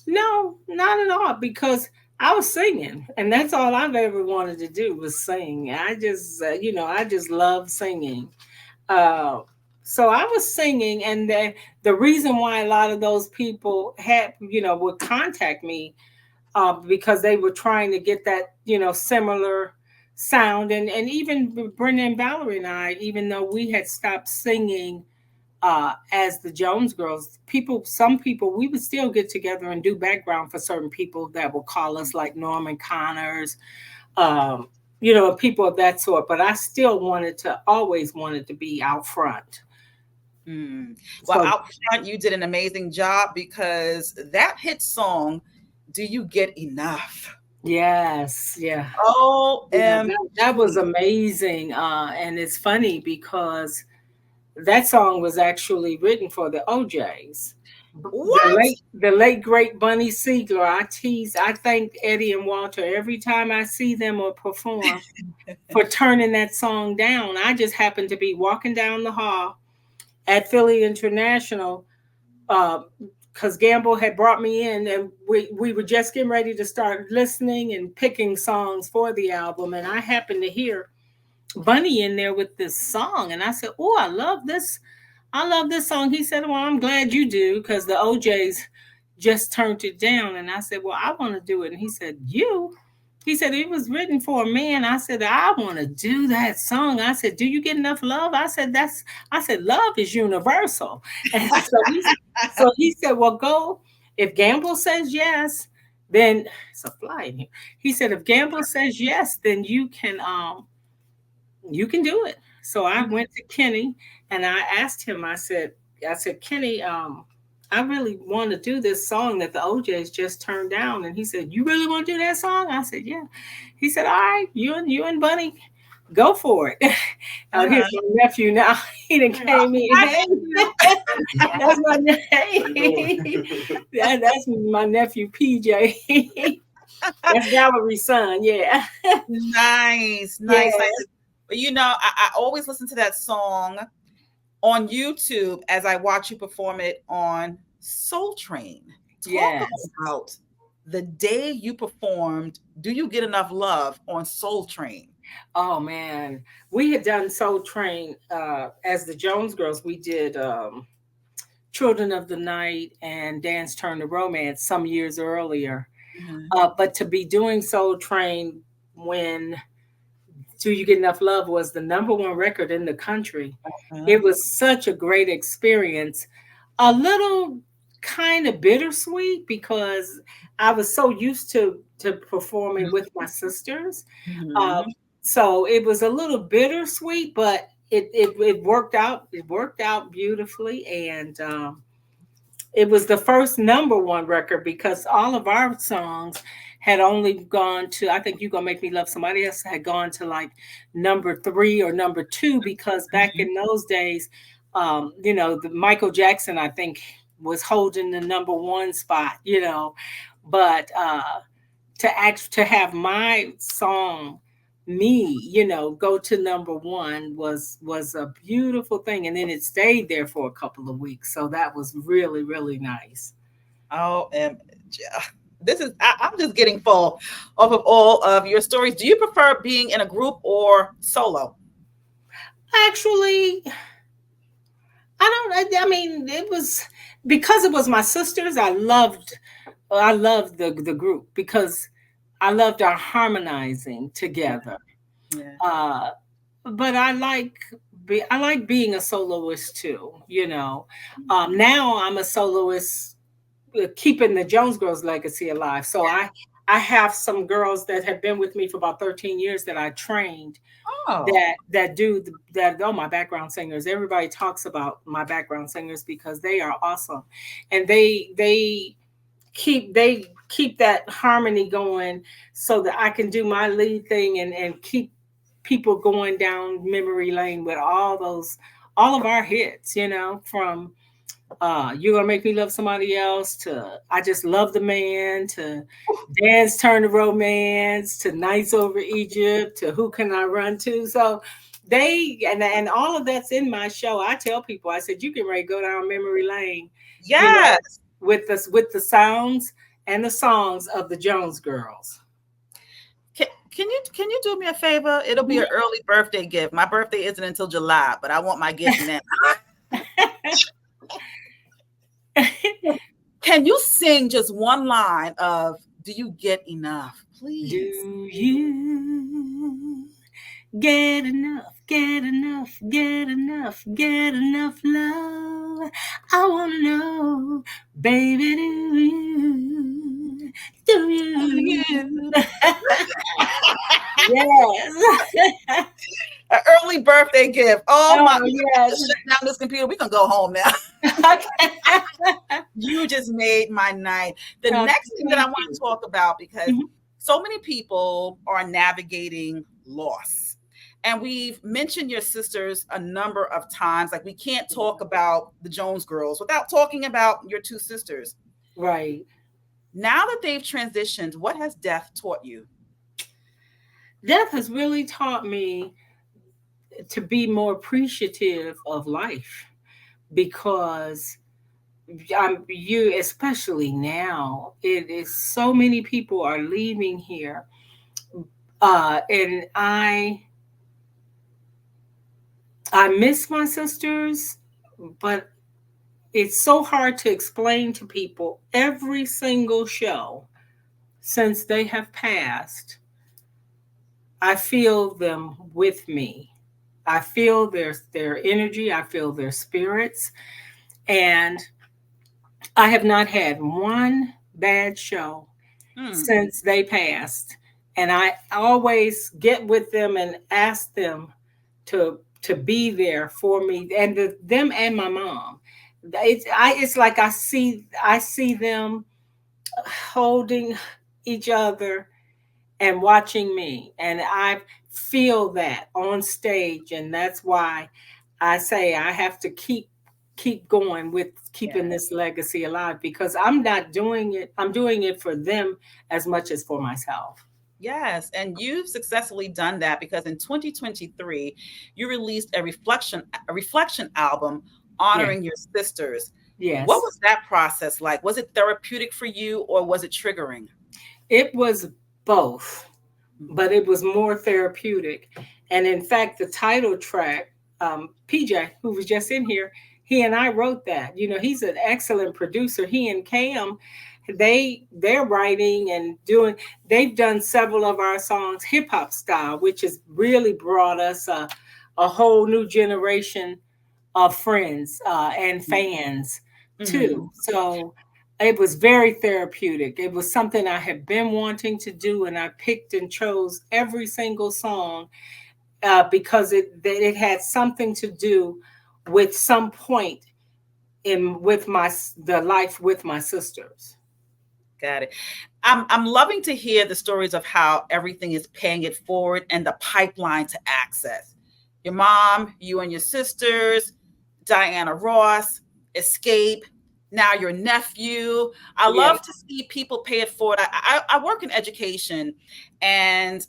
No, not at all, because I was singing, and that's all I've ever wanted to do was sing. I just love singing. Uh, so I was singing, and the reason why a lot of those people would contact me, because they were trying to get that similar sound, and even Brenda and Valerie and I, even though we had stopped singing as the Jones Girls, some people, we would still get together and do background for certain people that will call us, like Norman Connors, um, people of that sort. But I still always wanted to be out front. Mm. Well, So out front, you did an amazing job because that hit song, "Do You Get Enough?" yes, yeah, yeah, that was OMG. amazing. And it's funny because that song was actually written for the OJs. The What? late great Bunny Siegler. I thank Eddie and Walter every time I see them or perform for turning that song down. I just happened to be walking down the hall at Philly International, because Gamble had brought me in, and we were just getting ready to start listening and picking songs for the album, and I happened to hear Bunny in there with this song, and I said, "Oh, I love this! I love this song." He said, "Well, I'm glad you do, because the OJ's just turned it down." And I said, "Well, I want to do it." And he said, "You?" He said, "It was written for a man." I said, "I want to do that song." I said, "Do you get enough love?" I said, "Love is universal." And so he said, "Well, go. If Gamble says yes, then it's a fly in here." He said, "If Gamble says yes, then you can do it." So I went to Kenny, and I asked him, I said, "Kenny, I really want to do this song that the OJs just turned down." And he said, "You really want to do that song?" I said, "Yeah." He said, "All right, you and Bunny, go for it." Here's Uh-huh. my nephew now. He done came in. I Hey, that's my hey, that's my nephew PJ. That's Valerie's son. Yeah, Nice, yeah. nice, nice. But I always listen to that song on YouTube as I watch you perform it on Soul Train. Talk Yes. about the day you performed "Do You Get Enough Love" on Soul Train. Oh man, we had done Soul Train as the Jones Girls. We did Children of the Night and Dance Turn to Romance some years earlier. Mhm. But to be doing Soul Train when "Do You Get Enough Love" was the number one record in the country, Uh-huh. it was such a great experience. A little kind of bittersweet because I was so used to performing with my sisters. Uh, Mhm. so it was a little bittersweet, but it worked out. It worked out beautifully, and it was the first number one record because all of our songs had only gone to, I think You Gonna Make Me Love Somebody Else had gone to like number 3 or number 2, because back Mhm. in those days, the Michael Jackson, I think, was holding the number 1 spot, but to have my song, me, go to number 1 was a beautiful thing, and then it stayed there for a couple of weeks, so that was really, really nice. OMG. I'm just getting full off of all of your stories. Do you prefer being in a group or solo? Actually, I mean, it was because it was my sisters. I loved the group because I loved our harmonizing Yeah. together. Yeah. Uh, but I like being a soloist too. Now I'm a soloist, keeping the Jones Girls legacy alive. So I have some girls that have been with me for about 13 years that I trained, Oh, that oh, my background singers. Everybody talks about my background singers because they are awesome, and they keep that harmony going, so that I can do my lead thing, and keep people going down memory lane with all of our hits, from You're Gonna Make Me Love Somebody Else to I Just Love the Man to Dance Turn to Romance to Nights Over Egypt to Who Can I Run To. So and all of that's in my show. I tell people, I said, you can ready to go down memory lane, you know, yes. with the sounds and the songs of the Jones Girls. Can you do me a favor? It'll be an early birthday gift. My birthday isn't until July, but I want my gift now. Can you sing just one line of "Do You Get Enough," please? Do you get enough, get enough, get enough, get enough love? I wanna know, baby, do you? Yes. An early birthday gift. Oh my! Oh, yes. Shut down this computer. We can go home now. Okay. You just made my night. The Oh, next thing that I thank want you. to talk about, because Mhm. so many people are navigating loss. And we've mentioned your sisters a number of times. Like, we can't talk about the Jones Girls without talking about your two sisters. Right. Now that they've transitioned, what has death taught you? Death has really taught me to be more appreciative of life, because especially now, it is so many people are leaving here, and I miss my sisters, but it's so hard to explain to people. Every single show since they have passed, I feel them with me. I feel their energy, I feel their spirits, and I have not had one bad show Hmm. since they passed. And I always get with them and ask them to be there for me, and them and my mom. It's like I see them holding each other and watching me, and I feel that on stage, and that's why I say I have to keep going with keeping Yeah. this legacy alive, because I'm doing it for them as much as for myself. Yes, and you've successfully done that because in 2023 you released a reflection album Yeah. honoring your sisters. What Yes. was that process like? Was it therapeutic for you or was it triggering? It was both, Mhm. but it was more therapeutic. And in fact, the title track, PJ, who was just in here, he and I wrote that. He's an excellent producer. He and Cam, they're writing and doing. They've done several of our songs hip hop style, which has really brought us a whole new generation of friends and fans too. Mhm. So it was very therapeutic. It was something I had been wanting to do, and I picked and chose every single song, because it had something to do with some point in with my the life with my sisters. Got it. I'm loving to hear the stories of how everything is paying it forward and the pipeline to access. Your mom, you and your sisters, Diana Ross, Xscape, now your nephew. I Yeah. love to see people pay it forward. I work in education, and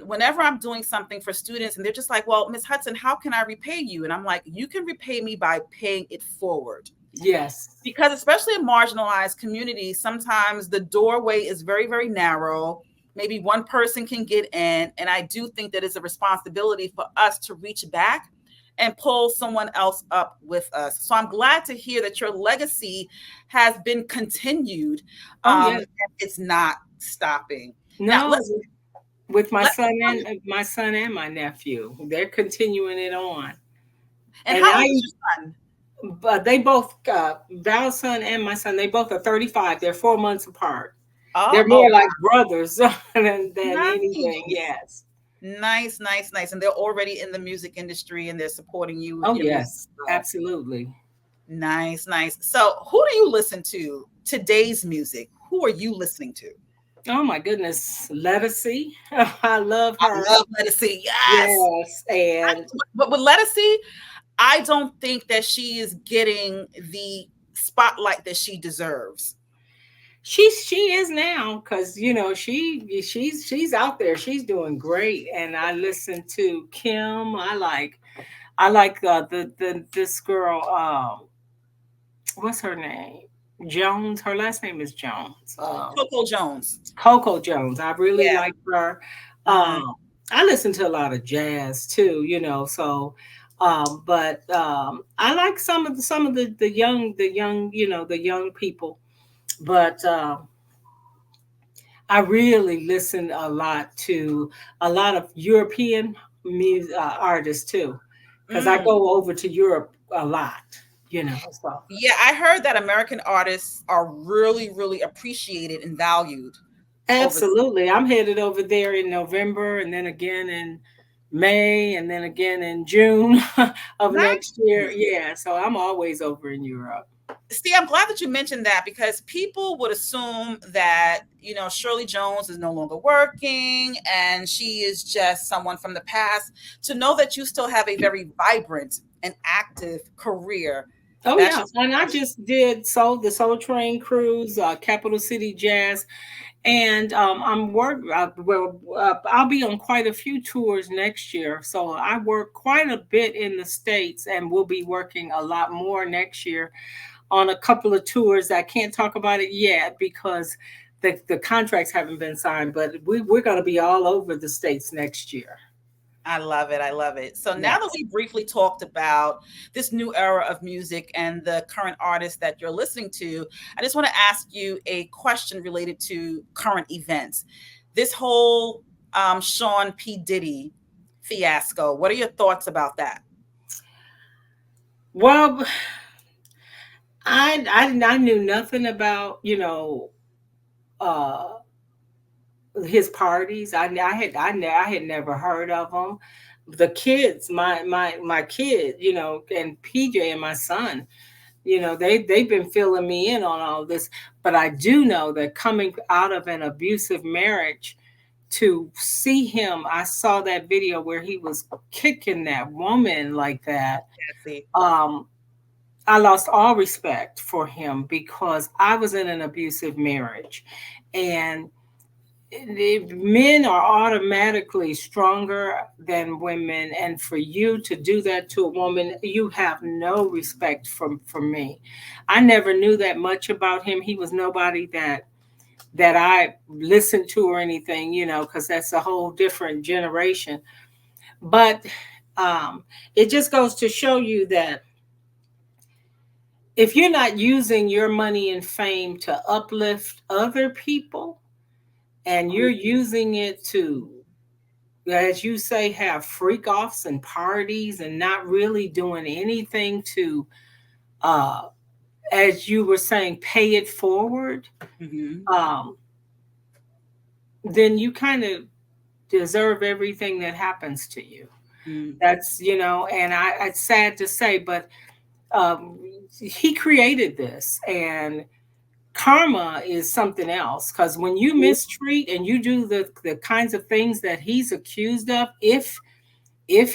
whenever I'm doing something for students, and they're just like, "Well, Miss Hudson, how can I repay you?" And I'm like, "You can repay me by paying it forward." Yes. Because especially in marginalized communities, sometimes the doorway is very, very narrow. Maybe one person can get in. And I do think that it's a responsibility for us to reach back and pull someone else up with us. So I'm glad to hear that your legacy has been continued. Oh yeah. And it's not stopping. Now No, with let's my son and my nephew, they're continuing it on. and And how I old is your son? but they both Val's son and my son, they both are 35. They're 4 months apart. Oh, They're oh, more like brothers than anything. nice. Yes. Nice, nice, nice. And they're already in the music industry and they're supporting you with Oh your music. yes, absolutely. Nice, nice. So, who do you listen to today's music? Who are you listening to? Oh my goodness, Legacy. I love I her. love Lettucey. Yes. Yes, and But with Lettucey, I don't think that she is getting the spotlight that she deserves. she is now because she's out there. She's doing great, and I listen to Kim. I like the this girl. What's her name? Jones. Her last name is Jones. Coco Jones. Coco Jones. I really Yeah. like her. Mhm. I listen to a lot of jazz too, so but I like some of the young, the young people. But I really listen a lot to a lot of European music artists too, because I Mm. go over to Europe a lot, so. Yeah, I heard that American artists are really, really appreciated and valued overseas. Absolutely. I'm headed over there in November and then again in May and then again in June of next year. Nice. Yeah. So I'm always over in Europe. See, I'm glad that you mentioned that because people would assume that, Shirley Jones is no longer working and she is just someone from the past. To know that you still have a very vibrant and active career, Oh that's yeah. just And I just did the Soul Train cruise, Capital City Jazz. And I'll be on quite a few tours next year. So I work quite a bit in the States and we'll be working a lot more next year on a couple of tours. I can't talk about it yet because the contracts haven't been signed, but we're going to be all over the States next year. I love it. I love it. So now that Yes. we briefly talked about this new era of music and the current artists that you're listening to, I just want to ask you a question related to current events. This whole Sean P. Diddy fiasco. What are your thoughts about that? Well, I knew nothing about, uh, his parties. I had never heard of them. The kids, my kid, and PJ and my son, they've been filling me in on all this. But I do know that coming out of an abusive marriage, to see him, I saw that video where he was kicking that woman like that. See. um I lost all respect for him because I was in an abusive marriage, and men are automatically stronger than women, and for you to do that to a woman, you have no respect from me. I never knew that much about him. He was nobody that I listened to or anything, because that's a whole different generation. But um, it just goes to show you that if you're not using your money and fame to uplift other people, and you're using it to, as you say, have freak offs and parties and not really doing anything to, uh, as you were saying, pay it forward, Mm-hmm. um, then you kind of deserve everything that happens to you. Mm-hmm. That's, and it's sad to say, but um, he created this. And karma is something else, because when you mistreat and you do the kinds of things that he's accused of, if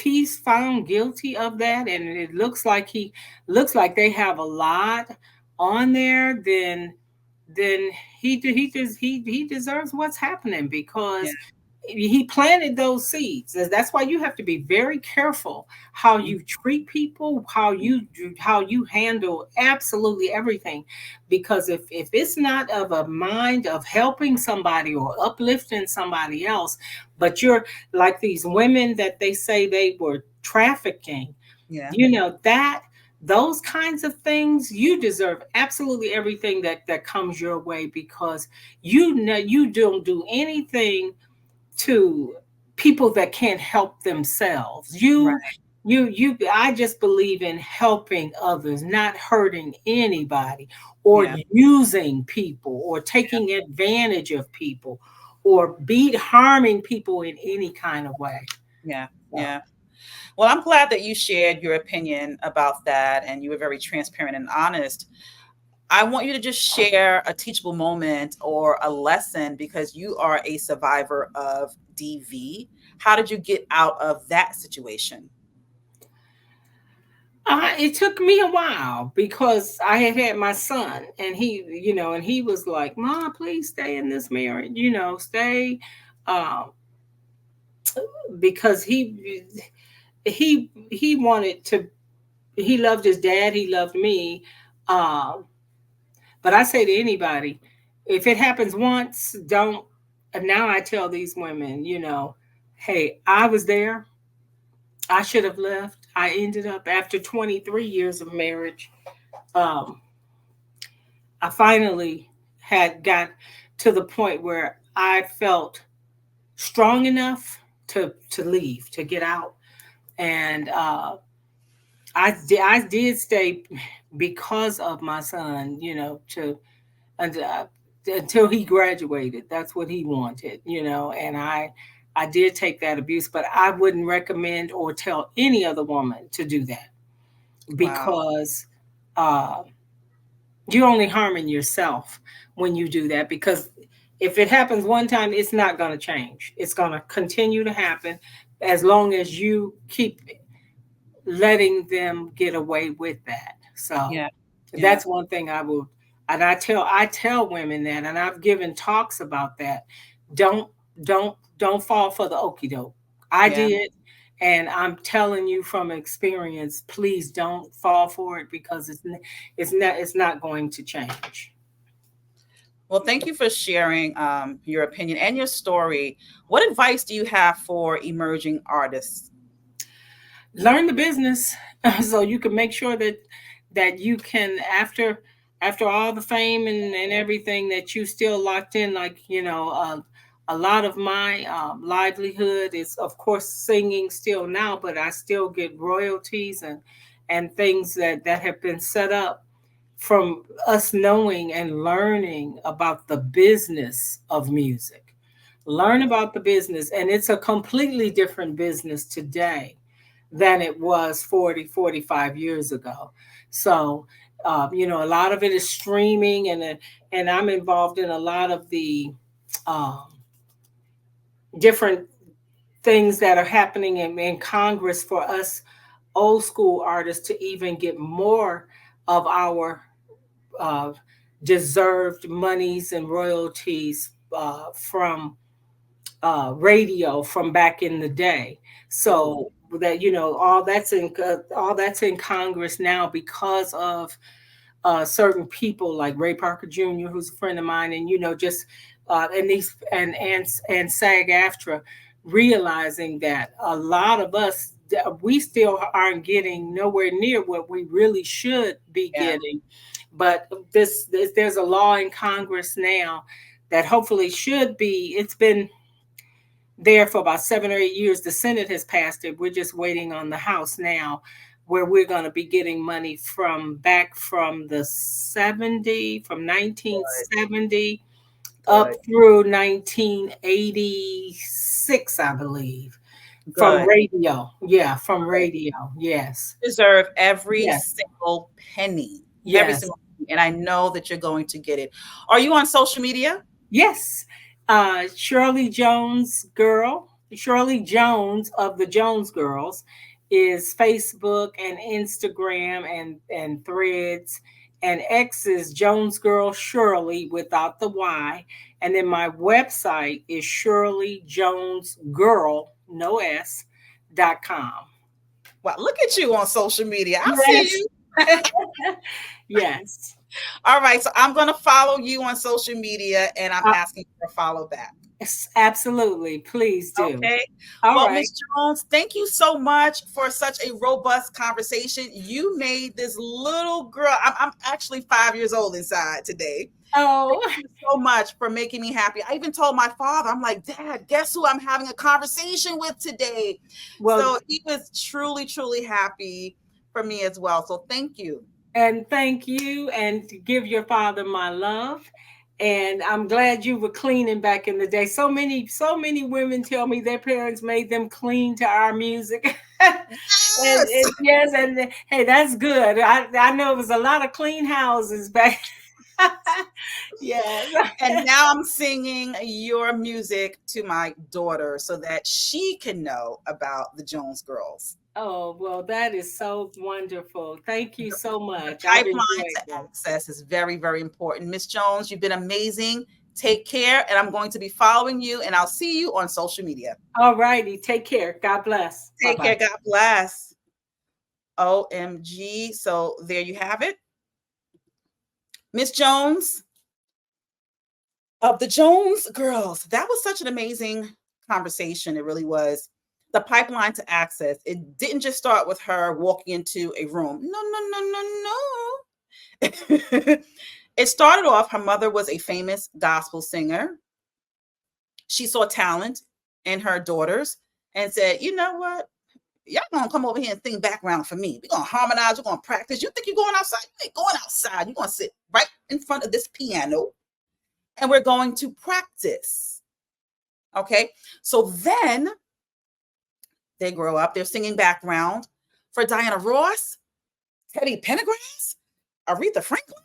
he's found guilty of that, and it looks like they have a lot on there, then he deserves what's happening, Yeah. because he planted those seeds. That's why you have to be very careful how Mhm. you treat people, how you handle absolutely everything, because if it's not of a mind of helping somebody or uplifting somebody else, but you're like these women that they say they were trafficking, Yeah. that those kinds of things, you deserve absolutely everything that comes your way, because you don't do anything to people that can't help themselves. Right. I just believe in helping others, not hurting anybody, or Yeah. using people, or taking advantage of people, or be harming people in any kind of way. Yeah. So, Yeah. Well, I'm glad that you shared your opinion about that and you were very transparent and honest. I want you to just share a teachable moment or a lesson because you are a survivor of DV. How did you get out of that situation? it took me a while, because I had my son, and he was like, "Mom, please stay in this marriage, stay," um, because he wanted to. He loved his dad. He loved me. Um, but I say to anybody, if it happens once, don't. And now I tell these women, hey, I was there. I should have left. I ended up, after 23 years of marriage. Um, I finally had got to the point where I felt strong enough to leave, to get out, and I did stay because of my son, and, until he graduated. That's what he wanted, and I did take that abuse, but I wouldn't recommend or tell any other woman to do that, Wow. because uh, you're only harming yourself when you do that, because if it happens one time, it's not going to change. It's going to continue to happen as long as you keep letting them get away with that. So Yeah. Yeah. that's one thing I will, and I tell women that, and I've given talks about that. Don't don't fall for the okey doke. I Yeah. did, and I'm telling you from experience, please don't fall for it, because it's not going to change. Well, thank you for sharing your opinion and your story. What advice do you have for emerging artists? Learn the business so you can make sure that you can, after all the fame and everything, that you still locked in, like, a lot of my livelihood is, of course, singing still now, but I still get royalties and things that have been set up from us knowing and learning about the business of music. Learn about the business, and it's a completely different business today than it was 40, 45 years ago. So, a lot of it is streaming, and I'm involved in a lot of the um, different things that are happening in Congress for us old school artists to even get more of our uh, deserved monies and royalties from radio from back in the day. Ooh, So that, all that's in Congress now, because of certain people like Ray Parker Jr., who's a friend of mine, and just and these and SAG-AFTRA, realizing that a lot of us, we still aren't getting nowhere near what we really should be yeah. getting. But there's a law in Congress now that hopefully should be. It's been there for about 7 or 8 years. The Senate has passed it. We're just waiting on the House now, where we're going to be getting money from back from the 70, from Good. 1970 up Good. through 1986, I believe, from Good. radio. Yeah, from Good. radio. Yes. Deserve every Yes. single penny. Every Yes. single. And I know that you're going to get it. Are you on social media? Yes. Shirley Jones Girl, Shirley Jones of the Jones Girls is Facebook and Instagram and Threads. And X is Jones Girl Shirley without the Y. And then my website is Shirley Jones Girl, no S.com. Wow, look at you on social media. I see Yes. you. Yes. All right, so I'm going to follow you on social media and I'm Uh, asking for a follow back. yes, absolutely. Please do. Okay. All Well, right. Miss Jones, thank you so much for such a robust conversation. You made this little girl, I'm actually 5 years old inside today. Oh, Thank you so much for making me happy. I even told my father, I'm like, Dad, guess who I'm having a conversation with today? well, So he was truly, truly happy for me as well. So thank you. and thank you, and to give your father my love. And I'm glad you were cleaning back in the day. So many women tell me their parents made them clean to our music. Yes. And yes, and hey, that's good. I know it was a lot of clean houses back. Yes. And now I'm singing your music to my daughter so that she can know about the Jones Girls. Oh, well, that is so wonderful. Thank you The, so the much. I've pipeline enjoyed to this. access is very, very important. Miss Jones, you've been amazing. Take care, and I'm going to be following you, and I'll see you on social media. All righty. Take care. God bless. Bye Take bye. care. God bless. OMG. So there you have it. Miss Jones of the Jones Girls. That was such an amazing conversation. It really was. The pipeline to access. It didn't just start with her walking into a room. No, no, no, no, no. It started off, her mother was a famous gospel singer. She saw talent in her daughters and said, you know what? Y'all gonna come over here and sing background for me. We're gonna harmonize, we're gonna practice. You think you're going outside? You ain't going outside. You're gonna sit right in front of this piano and we're going to practice. Okay. So then they grow up, they're singing background for Diana Ross, Teddy Pendergrass, Aretha Franklin.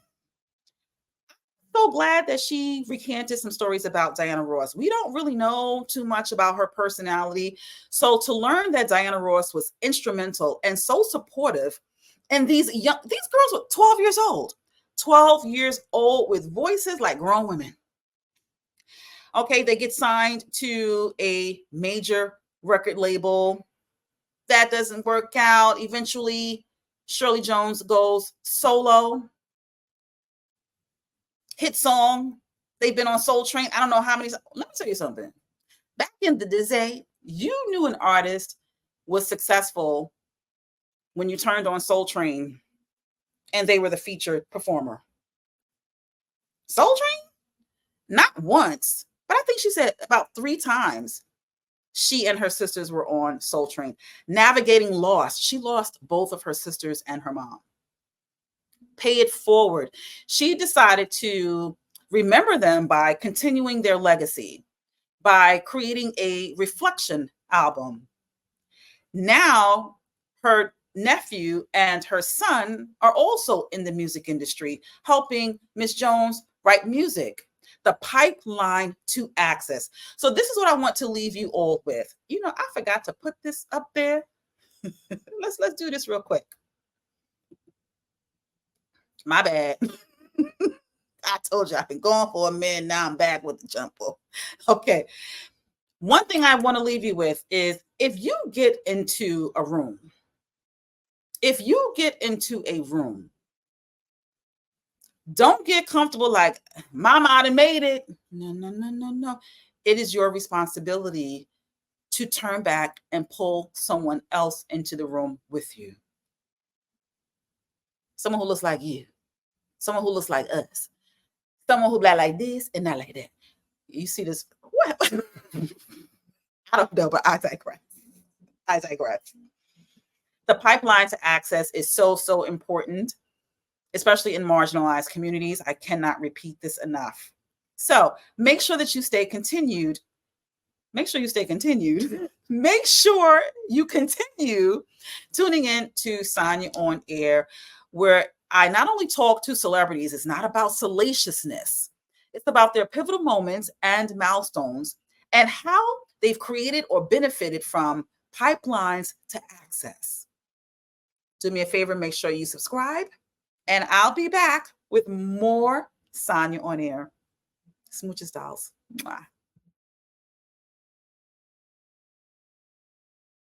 So glad that she recanted some stories about Diana Ross. We don't really know too much about her personality. So to learn that Diana Ross was instrumental and so supportive, and these girls were 12 years old, 12 years old with voices like grown women. Okay, they get signed to a major record label. That doesn't work out. Eventually, Shirley Jones goes solo. Hit song. They've been on Soul Train. I don't know how many. Let me tell you something. Back in the day, you knew an artist was successful when you turned on Soul Train and they were the featured performer. Soul Train? Not once, but I think she said about 3 times she and her sisters were on Soul Train. Navigating loss. She lost both of her sisters and her mom. Pay it forward. She decided to remember them by continuing their legacy, by creating a reflection album. Now, her nephew and her son are also in the music industry, helping Miss Jones write music. The pipeline to access. So this is what I want to leave you all with. You know, I forgot to put this up there. let's do this real quick. My bad. I told you I've been going for a minute. Now I'm back with the jumper. Okay. One thing I want to leave you with is if you get into a room, don't get comfortable like, Mama, I done made it. No, no, no, no, no. It is your responsibility to turn back and pull someone else into the room with you. Someone who looks like you. Someone who looks like us. Someone who like this and not like that. You see this? What? I don't know, but I digress. The pipeline to access is so important, especially in marginalized communities. I cannot repeat this enough. So make sure that you stay continued. Make sure you stay continued. Make sure you continue tuning in to Sanya On Air, where I not only talk to celebrities, it's not about salaciousness. It's about their pivotal moments and milestones and how they've created or benefited from pipelines to access. Do me a favor, make sure you subscribe, and I'll be back with more Sanya on Air. Smooches, dolls. Mwah.